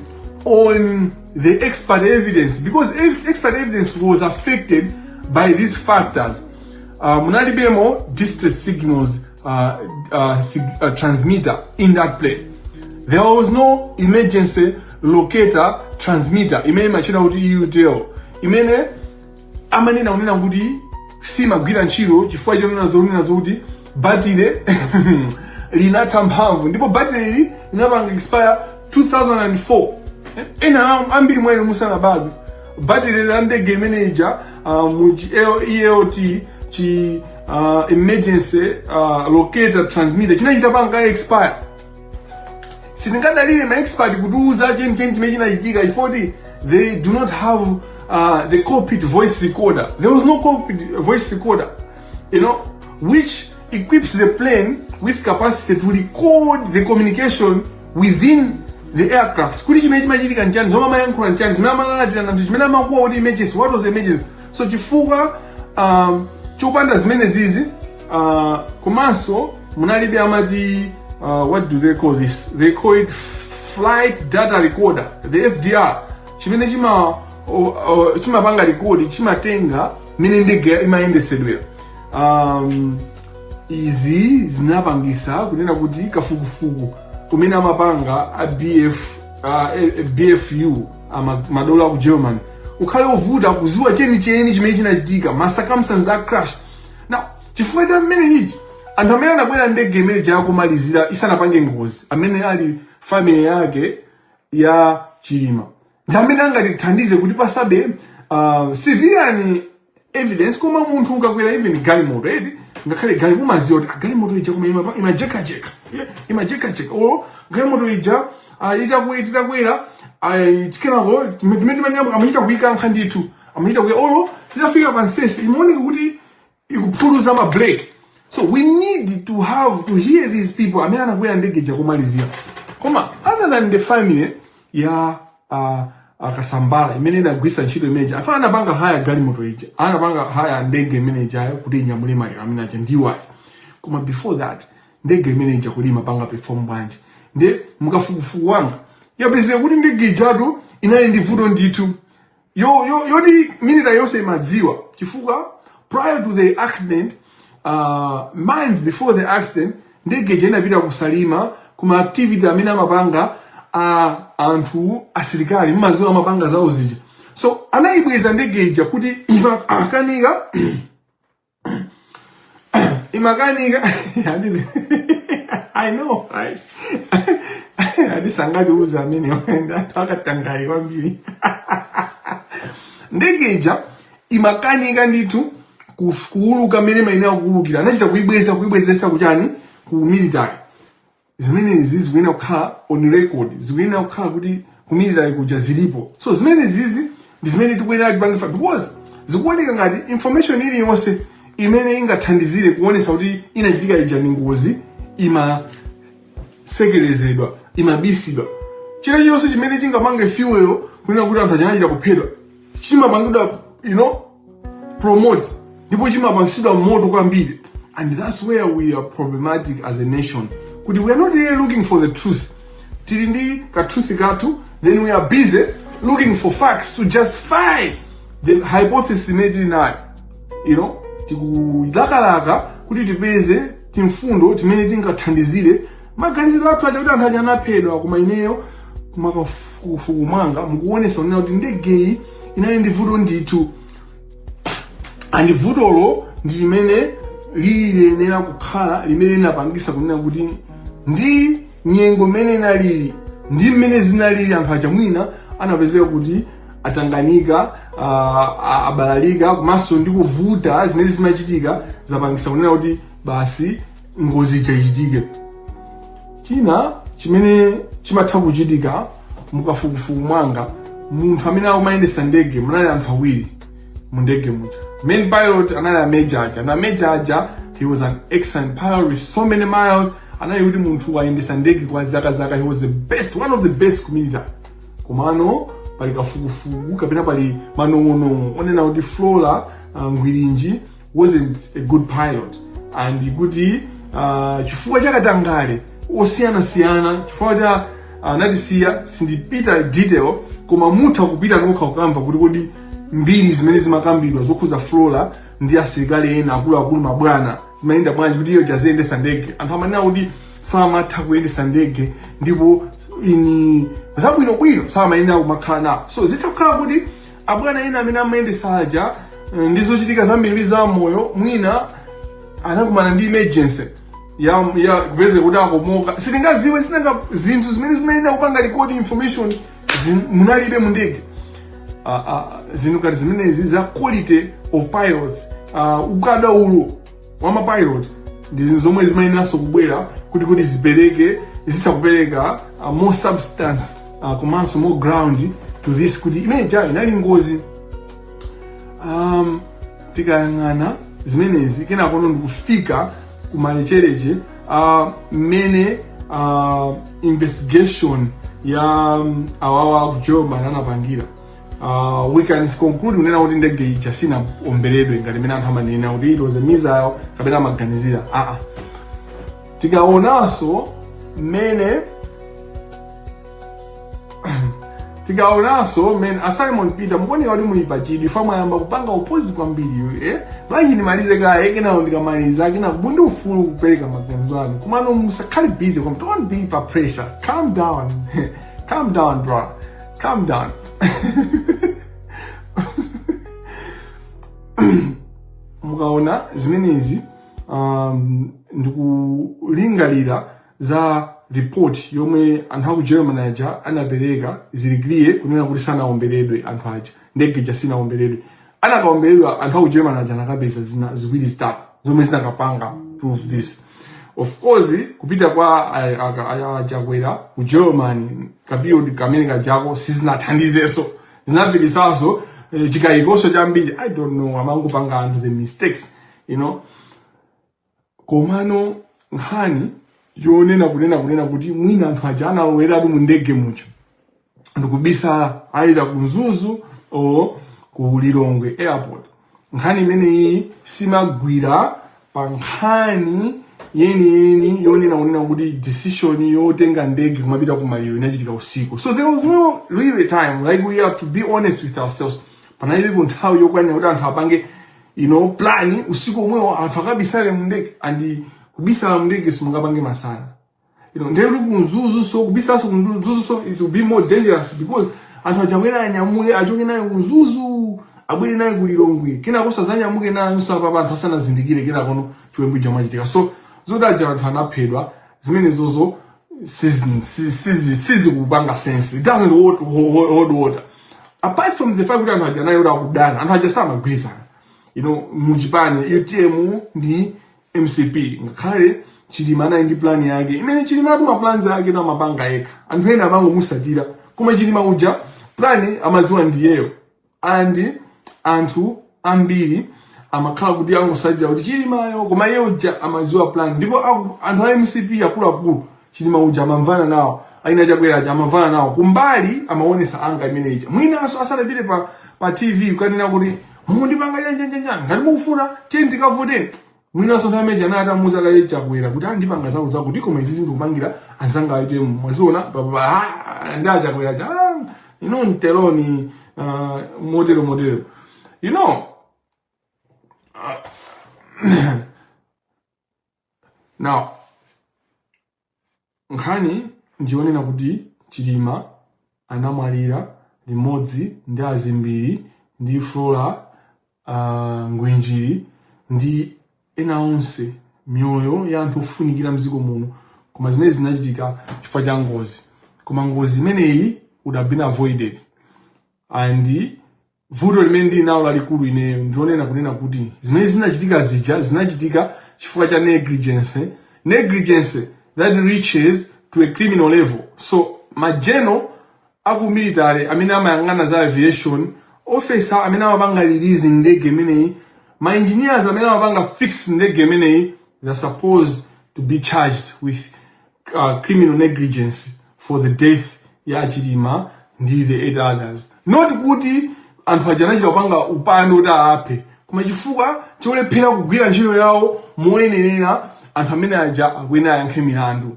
on the expert evidence, because expert evidence was affected by these factors. Munalibemo distress signals transmitter in that plane. There was no emergency locator transmitter imene machina kuti EUTL imene amanena unena kuti simagwira ntchito chifukwa chonena zonena zokuti battery linatha mphamvu, ndipo battery linapanga expire 2004. Ena ambiri mwene musanabadwe battery la ndege imene ija mu ELT chi emergency locator transmitter chinachita panga expire. Sitingadalire ma expert kutuuza cheni chimene chinachitika ifoti they do not have the cockpit voice recorder. There was no cockpit voice recorder, which equips the plane with capacity to record the communication within the aircraft. Kuti chimene chimachitika nchani, zomwe amayankhula nchani, zimene amalatira nanti, chimene amakuwa kuti emergency, what was the emergency. So chifukwa chopanda zimene zizi, komanso munalibe amati what do they call this? They call it flight data recorder, the FDR. Chimene chimapanga record, chimatenga mene ndege imayendesedwera. Izi zinapangisa kunena kuti kafukufuku kumene amapanga BFU madola ku Germany ukhale ovuta kuziwa cheni chimene chinachitika, ma circumstances a crash. Now chifukwa cha mmene ichi anthu amene anakwera ndege imene jakumalizira isanapange ngozi, amene ali family yake ya Chilima, ndi amene angatithandize kuti pasabe civilian evidence koma munthu ukakwera even galimoto ngakhale galimoto maziwa kuti galimoto ija kuma imajeka o galimoto ija itakwera tikenako timene amachita kuyika nkhanditu amachita kuya olo litafika pansesi imaoneka kuti ikuphuluza ma brake. So we need to hear these people amene anakwera ndege ija kumalizira. Koma other than the family ya Kasambala imene inagwisa ntchito imene afana anapanga haya galimoto ija, anapanga haya ndege imene ija kuti inyamule maliro amene aja ndiwa. Koma before that ndege imene ija kulima panga perform bwanji, ndi mukafukufuku wanga yapezeka kuti ndege ijatu inali ndi vuto ndithu yoti minita yonse imadziwa chifukwa prior to the accident, months before the accident, ndege ija inapita kusalima kuma activity amene amapanga anthu asilikali mmaziwa amapanga zawo zija. So anayibweza ndege ija kuti imakanika I know, right? Adisangati uza amene wenda akatangai kwambiri. Ndege ija imakanika ndithu kuuluka mmene maina kuulukira, anachita kuibwezesa kuchani ku military. Zimene zizi zikuyenera kukhala on record, zikuyenera kukhala kuti ku military kuja zilipo. So zimene zizi ndi zimene tikuyenera tipange, because zikuoneka ngati information iliyonse imene ingathandizire kuonesa kuti inachitika ija ni ngozi imasekerezedwa, imabisidwa. Chilichonse chimene chingapange fuel kunena kuti anthu achanachita kuphedwa chimapangidwa, promote, ndipo chimapangisidwa moto kwambiri. And that's where we are problematic as a nation. Kuti we are not really looking for the truth. Tili ndi katruth kathu, then we are busy looking for facts to justify the hypothesis imene tili nayo. Tikulakalaka kuti tipeze timfundo timene tingathandizire maganiziro athu acha kuti anthu aja anaphedwa koma ineyo kumafuku mwanga mukuonesa unena kuti ndegeyi inali ndi vuto ndithu. And vutolo ndi limene liyenera kukhala limene linapangisa kunena kuti ndi nyengo mmene inalili ndi mmene zinalili anthu aja mwina anapezeka kuti atanganika, abalalika, komanso ndi kuvuta zimene zimachitika zapangisa kunena kuti basi ngozi ichitike. China chimene chimatha kuchitika mukafukufuku mwanga, munthu amene akumayendesa ndege munali anthu awiri mu ndege muja. Main pilot anali a major aja, na major aja he was an excellent pilot with so many miles. Anali kuti munthu wayendesa ndege kwa zaka, he was the best, one of the best kumilita. Komano pali kafukufuku kapena pali manong'ono onena kuti Flora Ngwilinji wasn't a good pilot, and kuti chifukwa chakatangale osiyana chifukwa cha anatisiya sindipita detail, koma mutha kupita nokha kukamva kuti kodi mbiri zimene zimakambidwa zokhuza Flora ndi asilikali ena akuluakulu mabwana zimayenda bwanji kuti iyo jaziyendesa ndege. Anthu amanena kuti samatha kuyendesa ndege ndipo ini zabwinobwino samayenera kumakhala nawo. So zitakhala kuti abwana ena amene amayendesa aja ndizochitika zambiri za moyo, mwina anakumana ndi emergency ya kupeze kuti akomoka, sitingaziwe zinthu zimene zimayenda kupanga record information munalibe mu ndege. Zinthu ngati zimenezi za quality of pilots, ukadaulo wa mapilot ndi zinthu zomwe zimayeneranso kubwera kuti zipereke, zitha kupereka more substance, komanso more ground to this kuti imene jayo inali ngozi. Tikayang'ana zimenezi kenako ndikufika kumalechereche mmene investigation ya awawa ku German anapangira. We can conclude unena kuti ndege ija sina omberedwe ngati mene anthu amanena kuti it was a missile kapena amaganizira. Tikaonanso mmene Simon Peter mukuoneka kuti muli pachidwi ifa mwayamba kupanga upozi kwambiri. Bwanji nimalize kaya kenawo ndikamaliza kena kubunda ufulu kupereka maganizo anu. Komano musakhale busy, don't be per pressure. Calm down. Calm down, bro. Calm down. Mukaona zimenezi ndikulingalira za report yomwe anthu aku German aja anapereka zilikliye kunena kuti sanaomberedwe anthu aja, ndege ija sinaomberedwe. Anakaomberedwa anthu aku German aja nakapeza zina ziwiri zitatu zomwe zinakapanga prove this. Of course kupita kwa ajakwera ku German kapio kamene kajako sizinathandizeso, zinapitisaso chikayikoso chambiri. I don't know, amangopanga anthu the mistakes, komano nkhani yonena kunena kuti mwina anthu aja anawera mu ndege muja ndikubisa either ku Mzuzu or ku Lilongwe airport. Nkhani imeneyi simagwira pa nkhani yeni yonena kunena kuti decision yotenga ndege kumapita ku Maliro inachitika usiku. So there was no really time, like we have to be honest with ourselves. Panalibe nthawi yokwanira kuti anthu apange plan usiku omwewo anthu akabisale mu ndege, and kubisa mu ndege simungapange masana. Ndero ku Mzuzu, so kubisa ku Mzuzu, so it will be more dangerous because anthu ajakwera anyamule achoke nayo ku Mzuzu abwere nayo ku Lilongwe kena kosa zanyamuke nayo so apa anthu asanazindikire kena kono chiwembu chamachitika. So zodaja anthu anaphedwa zimene zozo sizi kupanga sense. It doesn't hold water. Apart from the fact that anthu aja nayo kudana, anthu aja samagwirizana. Mujipani UTM ndi MCP ngakhale Chilima ndi plan yake imene Chilima ma plans yake na mabanga eka anthu ena amangomusatira koma Chilima uja plan amaziwa ndiyeyo, and anthu ambiri amakhala kuti angosalira kuti Chilimayo koma iye uja amaziwa plan ndipo anthu a MCP akuluakulu Chilima uja amamvana nawo aina chakwera cha amamvana nawo kumbali amaonesa anga imeneja mwinaso asanapite pa TV ukanena kuti mundipanga njanja ngati mukufuna tiye tikavoteni mwinaso nthawi meja atamuza kale chakwera kuti andipanga zawo zakuti koma izi ndikupangira anzanga aite mwaziona ndachakwera cha nteloni motero now nkhani ndionena kuti Chilima anamwalira limodzi ndi azimbiri ndi Flora Ngwenjiri ndi ena onse mioyo ya anthu ofunikira mziko muno koma zimene zinachitika chifukwa cha ngozi koma ngozi imeneyi would have been avoided and vuto limene ndili nawo lalikulu ineyo ndionena kunena kuti zimene zinachitika chifukwa cha negligence that reaches to a criminal level. So majeno aku military amene amayang'ana za aviation officer amene amapanga release ndege imeneyi ma engineers amene amapanga fix ndege imeneyi they're supposed to be charged with criminal negligence for the death ya Chilima ndi the 8 others. Not kuti anthu ajanachita kupanga upando kuti aphe koma chifukwa cholephera kugwira ntchito yawo moyenera anthu amene aja akwena ayankhe milandu.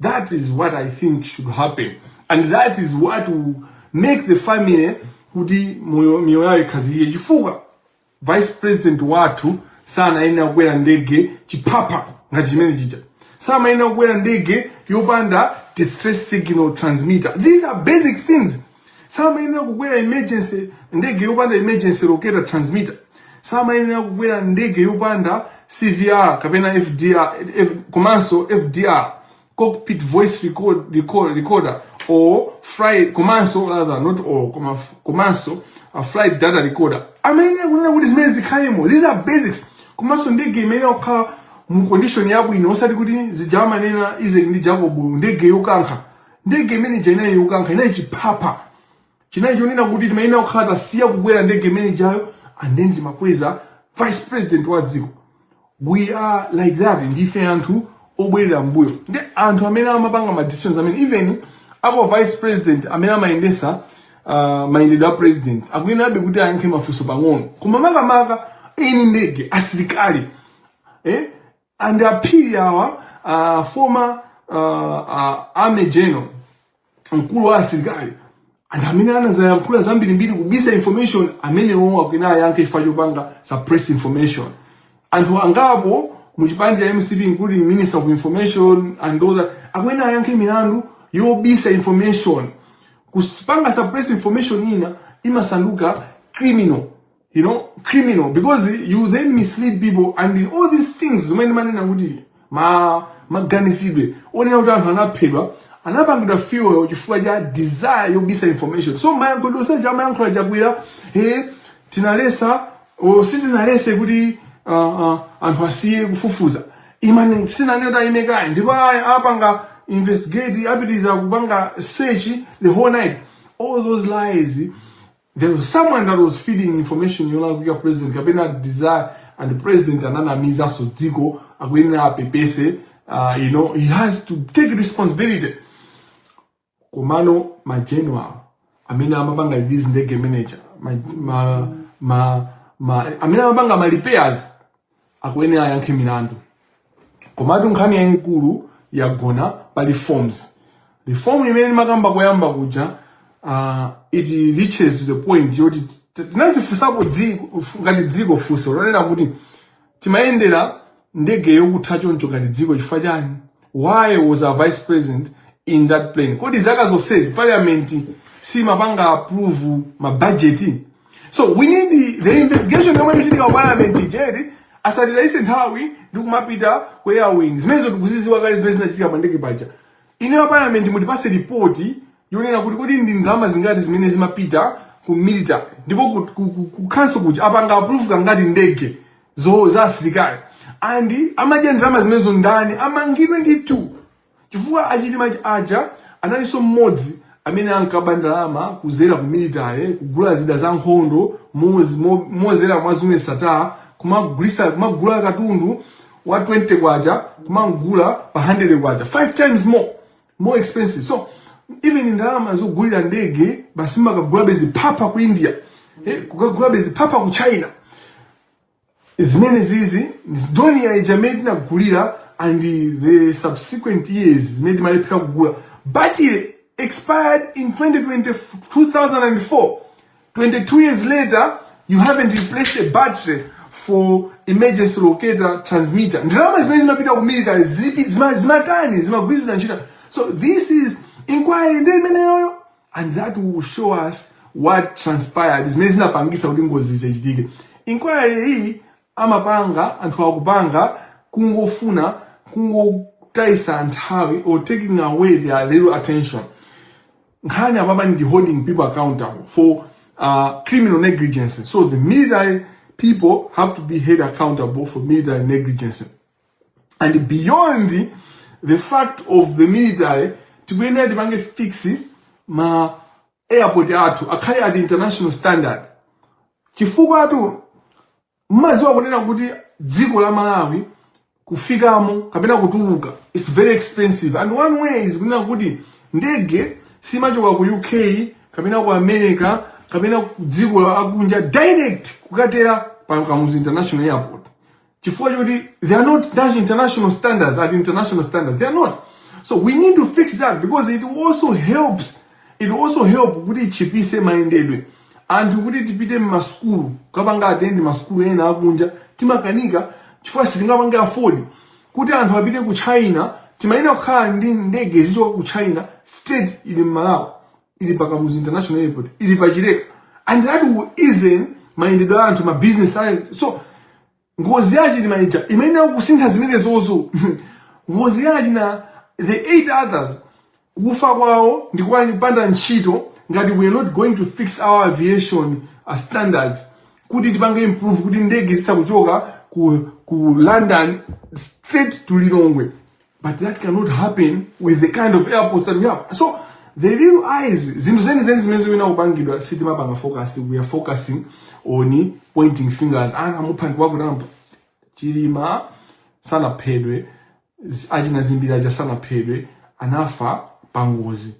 That is what I think should happen and that is what will make the family kuti miyoyo yawo ikhazikike chifukwa vice president wathu sanayenera kukwera ndege chiphapha ngati chimene chija samayenera kukwera ndege yopanda distress signal transmitter. These are basic things. Samayenera kukwera emergency ndege yopanda emergency locator transmitter. Samayenera kukwera ndege yopanda CVR kapena FDR komanso FDR cockpit voice recorder or flight komanso a flight data recorder. Amayenera kunena kuti zimene zikhalemo. These are basics. Komanso ndege imeyenera kukhala mu condition yabwino osati kuti zijamanena ize ndi Jacob ndege yokankha. Ndege imene jainayi yokankha inayi chiphapha. Chinayi chonena kuti timayenera kukhala tasiya kukwera ndege imene jayo and then timakweza vice president wa dziko. We are like that ndife anthu obwerera mbuyo. Ndi anthu amene amapanga ma decisions amene even ako vice president amene amayendesa mayendedwe a president akuyenabe kuti ayankhe mafunso pang'ono koma makamaka eni ndege asilikali and appeal yawa former army general mkulu wa asilikali and amene anazayankhula zambirimbiri kubisa information amene omwe akwena ayankhe chifukwa chopanga suppress information. Anthu angapo muchipande ya MCP including Minister of Information and all that akwena ayankhe milandu yobisa information. Kupanga suppress information ina imasanduka criminal. Criminal because you then mislead people and all these things zimene manena kuti maganisidwe onena kuti anthu anaphedwa anapangidwa fuel chifukwa cha desire yobisa information. So mayankho osaja amayankhula chakwera tinalesa sitinalese kuti anthu asiye kufufuza imane sinaneta imekayi ndipo apanga investigate apitiza kupanga search the whole night. All those lies. There was someone that was feeding information yola president kapena desire and the president ananamiza so dziko akwena apepese. He has to take responsibility. Komano magenual amene amapanga release ndege manager amene amapanga ma repairs akwena ayankhe milandu. Komatu nkhani yayikulu yagona pa reforms. Reform imene makamba koyamba kuja it reaches to the point yoti tinazifusapo ngati dziko funso lonena kuti timayendera ndege yokutha choncho ngati dziko chifukwa chani. Why was a vice president in that plane? Kodi zaka zonsezi parliament simapanga approve ma budget? So we need the investigation yomwe ichitika ku parliament jedi asatiraise nthawi ndi kumapita ku air wings zimenezo tikuziziwa kale zimene zinachitika pa ndege paja. Ine parliament mutipase report yonena kuti kodi ndi ndalama zingati zimene zimapita ku military ndipo ku council kuti apanga approve kangati ndege za asilikali and amadya ndalama zimenezo ndani amangidwe ndi tu chifukwa Chilima aja analiso mmodzi amene ankaba ndalama kuzera ku military kugula zida za nkhondo mozera mwa Zomwe sata kumagula katundu wa 20 kwacha kumagula pa 100 kwacha 5 times more expensive. So even ndalama zogulira ndege basi makagula bezipapa ku India kukagula bezipapa ku China zimene zizi ndoni ya ijamedi na kugulira and the subsequent years zimene malepika kugula but it expired in 2004. 22 years later you haven't replaced a battery for emergency locator transmitter. Ndalama zimene zimapita ku military zimatani zimagwirizana ntchito. So this is inquiry ndi imene yoyo and that will show us what transpired. Zimene zinapangisa kuti ngozi zichitike. Inquiry hii amapanga anthu akupanga kungofuna kungotaisa nthawi or taking away their little attention. Nkhani ababa ndi holding people accountable for criminal negligence. So the military people have to be held accountable for military negligence. And beyond the fact of the military, tikuyenera tipange fix ma airport athu akhale at international standard. Chifukwa atu mmaziwa kunena kuti dziko la Malawi kufikamo kapena kutuluka it's very expensive, and one way is kunena kuti ndege simachoka ku UK kapena ku America kapena ku dziko la akunja direct kukatera pa Kamuzu International Airport. Chifukwa choti they are not international standards at international standards, they are not. So we need to fix that because it also helps kuti ichipise maendedwe anthu kuti tipite m'maskulu kapanga atendi maskulu ena akunja timakanika chifukwa sitingapanga afford kuti anthu apite ku China timaina kukhala ndi ndege zichoka ku China straight ili Malawi ili pa Kamuzu International Airport ili pa Chileka, and that will ease maendedwe anthu ma business side. So ngozi yachi limaija imaina kusintha zimene zozo ngozi yachi na the 8 others kufa kwawo ndikuwapanda ntchito ngati we are not going to fix our aviation standards kuti tipange improve kuti ndege zisakuchoka ku London straight to Lilongwe. But that cannot happen with the kind of airports that we have. So the little eyes zinthu zeni zimene zikuina kupangidwa sitimapanga focus, we are focusing on pointing fingers ana muphandi wako nampa chilima sana phedwe achina zimbiri aja sana phedwe anafa pangozi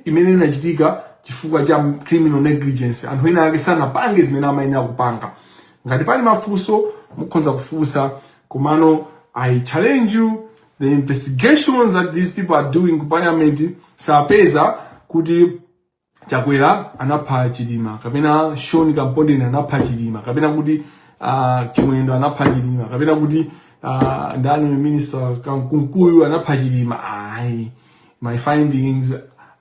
imene inachitika chifukwa cha criminal negligence. Anthu ena ake sana pange zimene amayenera kupanga. Ngati pali mafunso mukhoza kufunsa komano I challenge you, the investigations that these people are doing ku parliament sapeza kuti Chakwera anapha chilima kapena Shoni Kampondeni anapha chilima kapena kuti Chimwendo anapha chilima kapena kuti ndani minister Kankunkuyu anapha chilima. My findings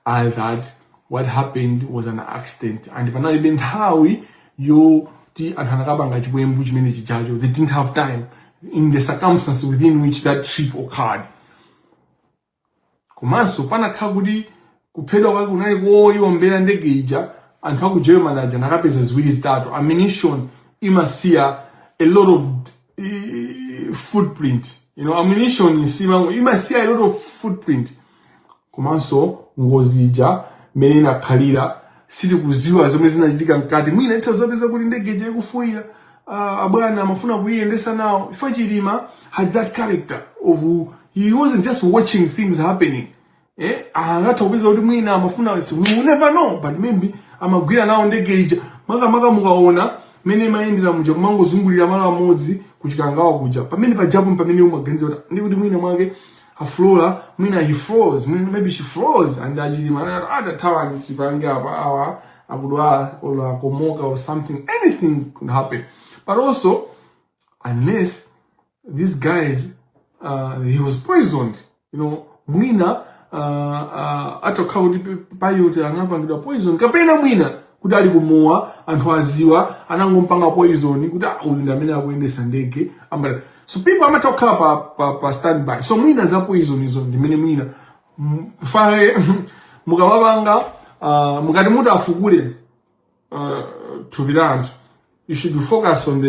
are that what happened was an accident, and panalibe nthawi yoti anthu anakapanga chiwembu chimene chichacho. They didn't have time in the circumstances within which that trip occurred. Komanso panakhala kuti kuphedwa kwake kunali koyombera ndege ija anthu aku German aja nakapeza ziwiri zitatu. Ammunition imasiya a lot of footprint, ammunition imasiya a lot of footprint. Komanso ngozi ija mene inakhalira sitikuziwa zomwe zinachitika mkati mwina itazopeza kuti ndege ija ikufuira abwana amafuna kuyendesa nawo. Ifa chilima had that character of he wasn't just watching things happening. Angatha kupeza kuti mwina amafuna, we will never know, but maybe amagwira nawo ndege ija maka mukaona mene mayendera muja kumangozungulira mala amodzi ku Chikangawa kuja pamene pajapo pamene umaganiza kuti ndi kuti mwina mwake aflola mwina he froze, maybe she froze, and ajilima atathawa chipange apa akudwa or komoka or something, anything could happen. But also unless these guys he was poisoned, mwina atokhala kuti pilot anapangidwa poison kapena mwina kuti ali kumuwa anthu aziwa anangompanga poison kuti uyu ndi amene akuyendesa ndege ambala. So people amatokhala pa standby. So mwina za poison izo ndimene mwina faye mukamapanga mukati muti afukule thupi. You should focus on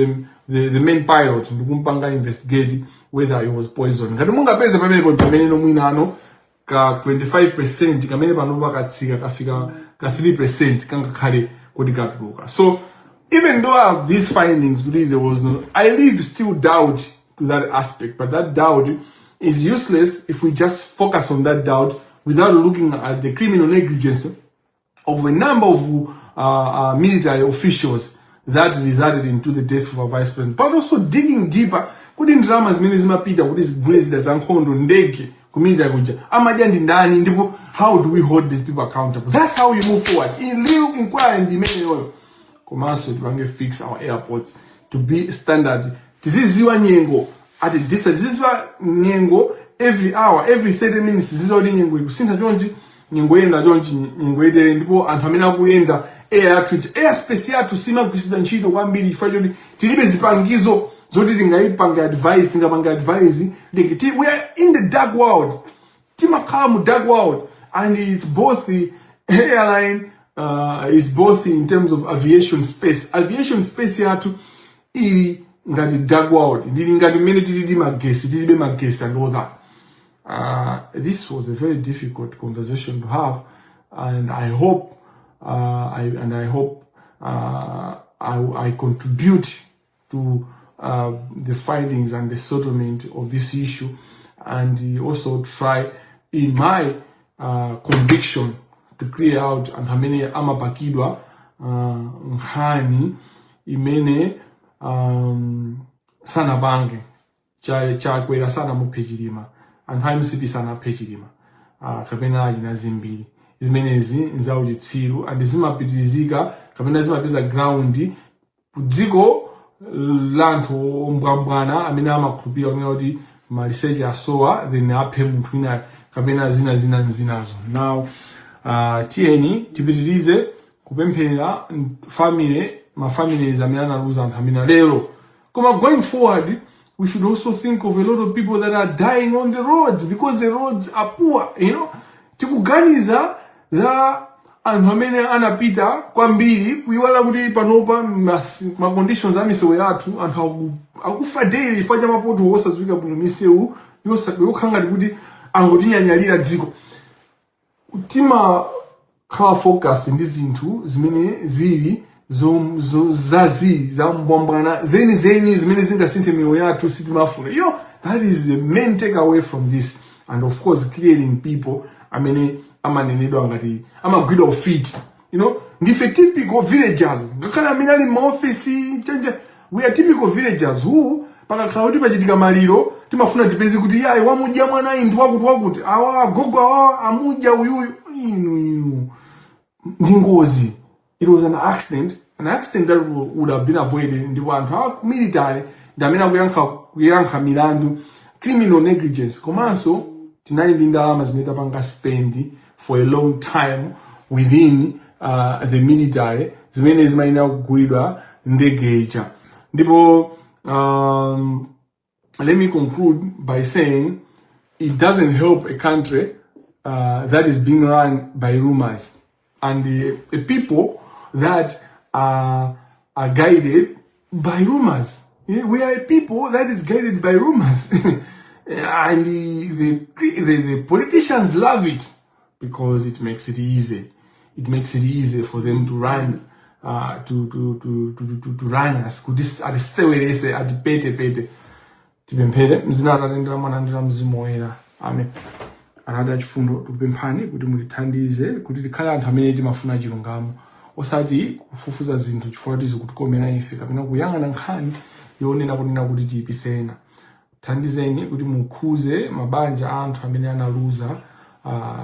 the main pilot ndikumpanga investigate whether he was poisoned. Ngati mungapeze pamene mwina ano ka 25% kamene panopa katsika kafika ka 3% kangakhale kuti katuluka. So even though I have these findings, really there was no, I leave still doubt to that aspect, but that doubt is useless if we just focus on that doubt without looking at the criminal negligence of a number of military officials that resulted into the death of our vice president. But also digging deeper, kuti ndrama zimene zimapita kuti zigule zida za nkhondo ndege ku military kuja amadya ndi ndani, ndipo how do we hold these people accountable? That's how we move forward. In real inquiry ndimene yoyo komanso tipange fix our airports to be standard. Tiziziwa nyengo at a distance. Tiziziwa nyengo every hour, every 30 minutes. Tiziziwa nyengo ikusintha chonchi, nyengo yenda chonchi, nyengo yetere, ndipo anthu amene akuyenda air space yathu simagwiritsidwa ntchito kwambiri chifukwa choti tilibe zipangizo zoti tingayipanga advice, tingapanga advice. We are in the dark world. Timakhala mu dark world, and it's both the airline, is both in terms of aviation space. Aviation space yathu ili ngati dark world. Ili ngati mene tilibe magesi and all that. This was a very difficult conversation to have, and I hope I contribute to the findings and the settlement of this issue, and also try in my conviction to clear out and hamene amapakidwa nkhani imene sana bange chakwera sana muphechilima anthu amisipi sana phechilima kapena ajina zimbiri zimenezi nzauchitsiru and zimapitizika kapena zimapeza ground kudziko lanthu ombwambwana amene amakhulupirira kumene kuti ma research asowa then aphe munthu wina kapena zinazo. Now tieni tipitirize kupemphera families amene analuza anthu amene lero. Koma going forward, we should also think of a lot of people that are dying on the roads because the roads are poor, you know. Tikuganiza za anthu amene anapita kwambiri kuiwala kuti panopa ma conditions amisewu yathu anthu akufa daily chifukwa cha mapoto osadziwika bwino misewu yokhanga kuti angotinyanyalira dziko. Tima khala focus ndi zinthu zimene zili za mbwambwana zeni zimene zingasinthe miyoyo yathu sitimafuna. You know, that is the main takeaway from this, and of course clearing people amene amanenedwa ngati amagwidwa ufiti. You know, ndife typical villagers ngakhala amene ali maofisi chanja. We are typical villagers who pakakhala kuti pachitika maliro timafuna tipeze kuti yayi wamudya mwana indi wakuti awa gogo awa amudya uyuyu inu ngozi. It was an accident that would have been avoided. Ndipo anthu aku military ndamene kuyankha milandu criminal negligence komanso tinali ndi ndalama zimene tapanga spend for a long time within the military zimene zimayenera kugulidwa ndege ija. Ndipo let me conclude by saying it doesn't help a country that is being run by rumors and the people that are guided by rumors. We are a people that is guided by rumors. And the politicians love it because it makes it easy. It makes it easy for them to run to run us. Kudisewelese adipete tipemphere mzina atatendera mwana ndira mzimu woyera. Amen. Anada chifundo tupemphani kuti mutithandize kuti tikhale anthu amene timafuna chilungamo osati kufufuza zinthu chifukwa tizikukomera ife kapena kuyang'ana nkhani yonena kunena kuti tiyipisena. Thandizeni kuti mukhuze mabanja anthu amene analuza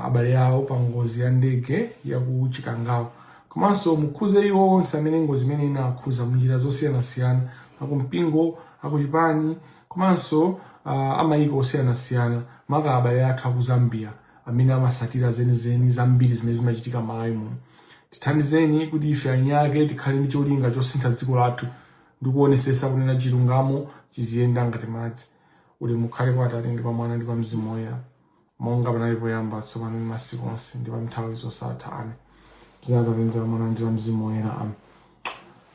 abale awo pa ngozi ya ndege ya ku Chikangawa. Komanso mukhuze iwo onse amene ngozi imene inakhuza munjira zosiyanasiyana akumpingo akuchipani komanso amayiko osiyanasiyana maka abale athu aku Zambia amene amasatira zenizeni zambiri zimene zimachitika m'Malawi muno. Tithandizeni kuti ife anyake tikhale ndi cholinga chosintha dziko lathu ndi kuonesesa kunena chilungamo chiziyenda ngati madzi. Uli mukhale kwa Atate ndi kwa Mwana ndi kwa Mzimu Woyera monga panali poyamba tsopano ndi masiku onse ndi pa nthawi zosatha. Amen.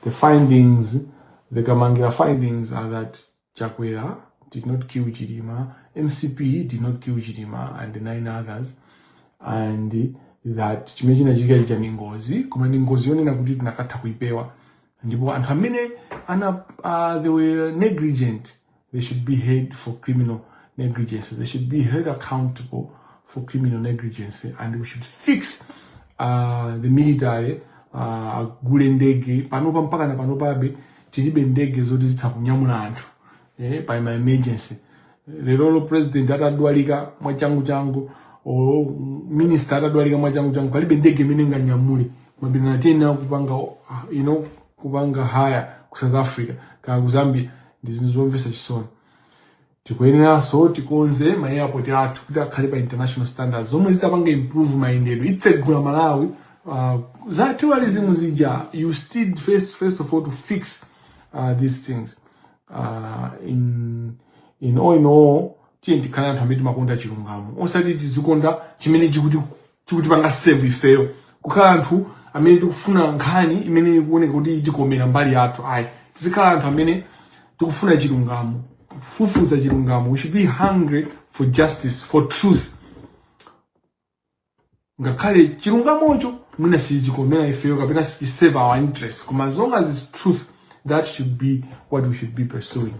The findings, the Kamangira findings are that Chakwera did not kill Chidima MCP did not kill Chidima and the 9 others, and that chimene chinachitika cha ngozi, koma ndi ngozi yonena kuti tinakatha kuipewa. Ndipo anthu amene they were negligent, they should be held for criminal negligence. They should be held accountable for criminal negligence, and we should fix the military agule ndege panopa mpaka na panopabe tilibe ndege zoti zitha kunyamula anthu by my emergency. Lero president atadwalika mwachangu o minister atadwalika mwachangu palibe ndege imene inganyamule mabina tena kupanga kupanga haya ku South Africa ka ku Zambia ndizomvesa chisoni. Tikuyenera so tikonze ma airport athu kuti akhale pa international standards zomwe zitapanga improve mayendedwe itsegula Malawi za tourism zija. You still first of all to fix these things in all tiye tikhala anthu amene makonda chilungamo osati tizikonda chimene chikuti panga save ifeyo, kukhala anthu amene tikufuna nkhani imene ikuoneka kuti itikomera mbali yathu. Ayi, tizikhala anthu amene tikufuna chilungamo, kufufuza chilungamo. We should be hungry for justice, for truth. Ngakhale chilungamocho mwina sichikomera ifeyo kapena save our interests, koma as long as it's truth, that should be what we should be pursuing.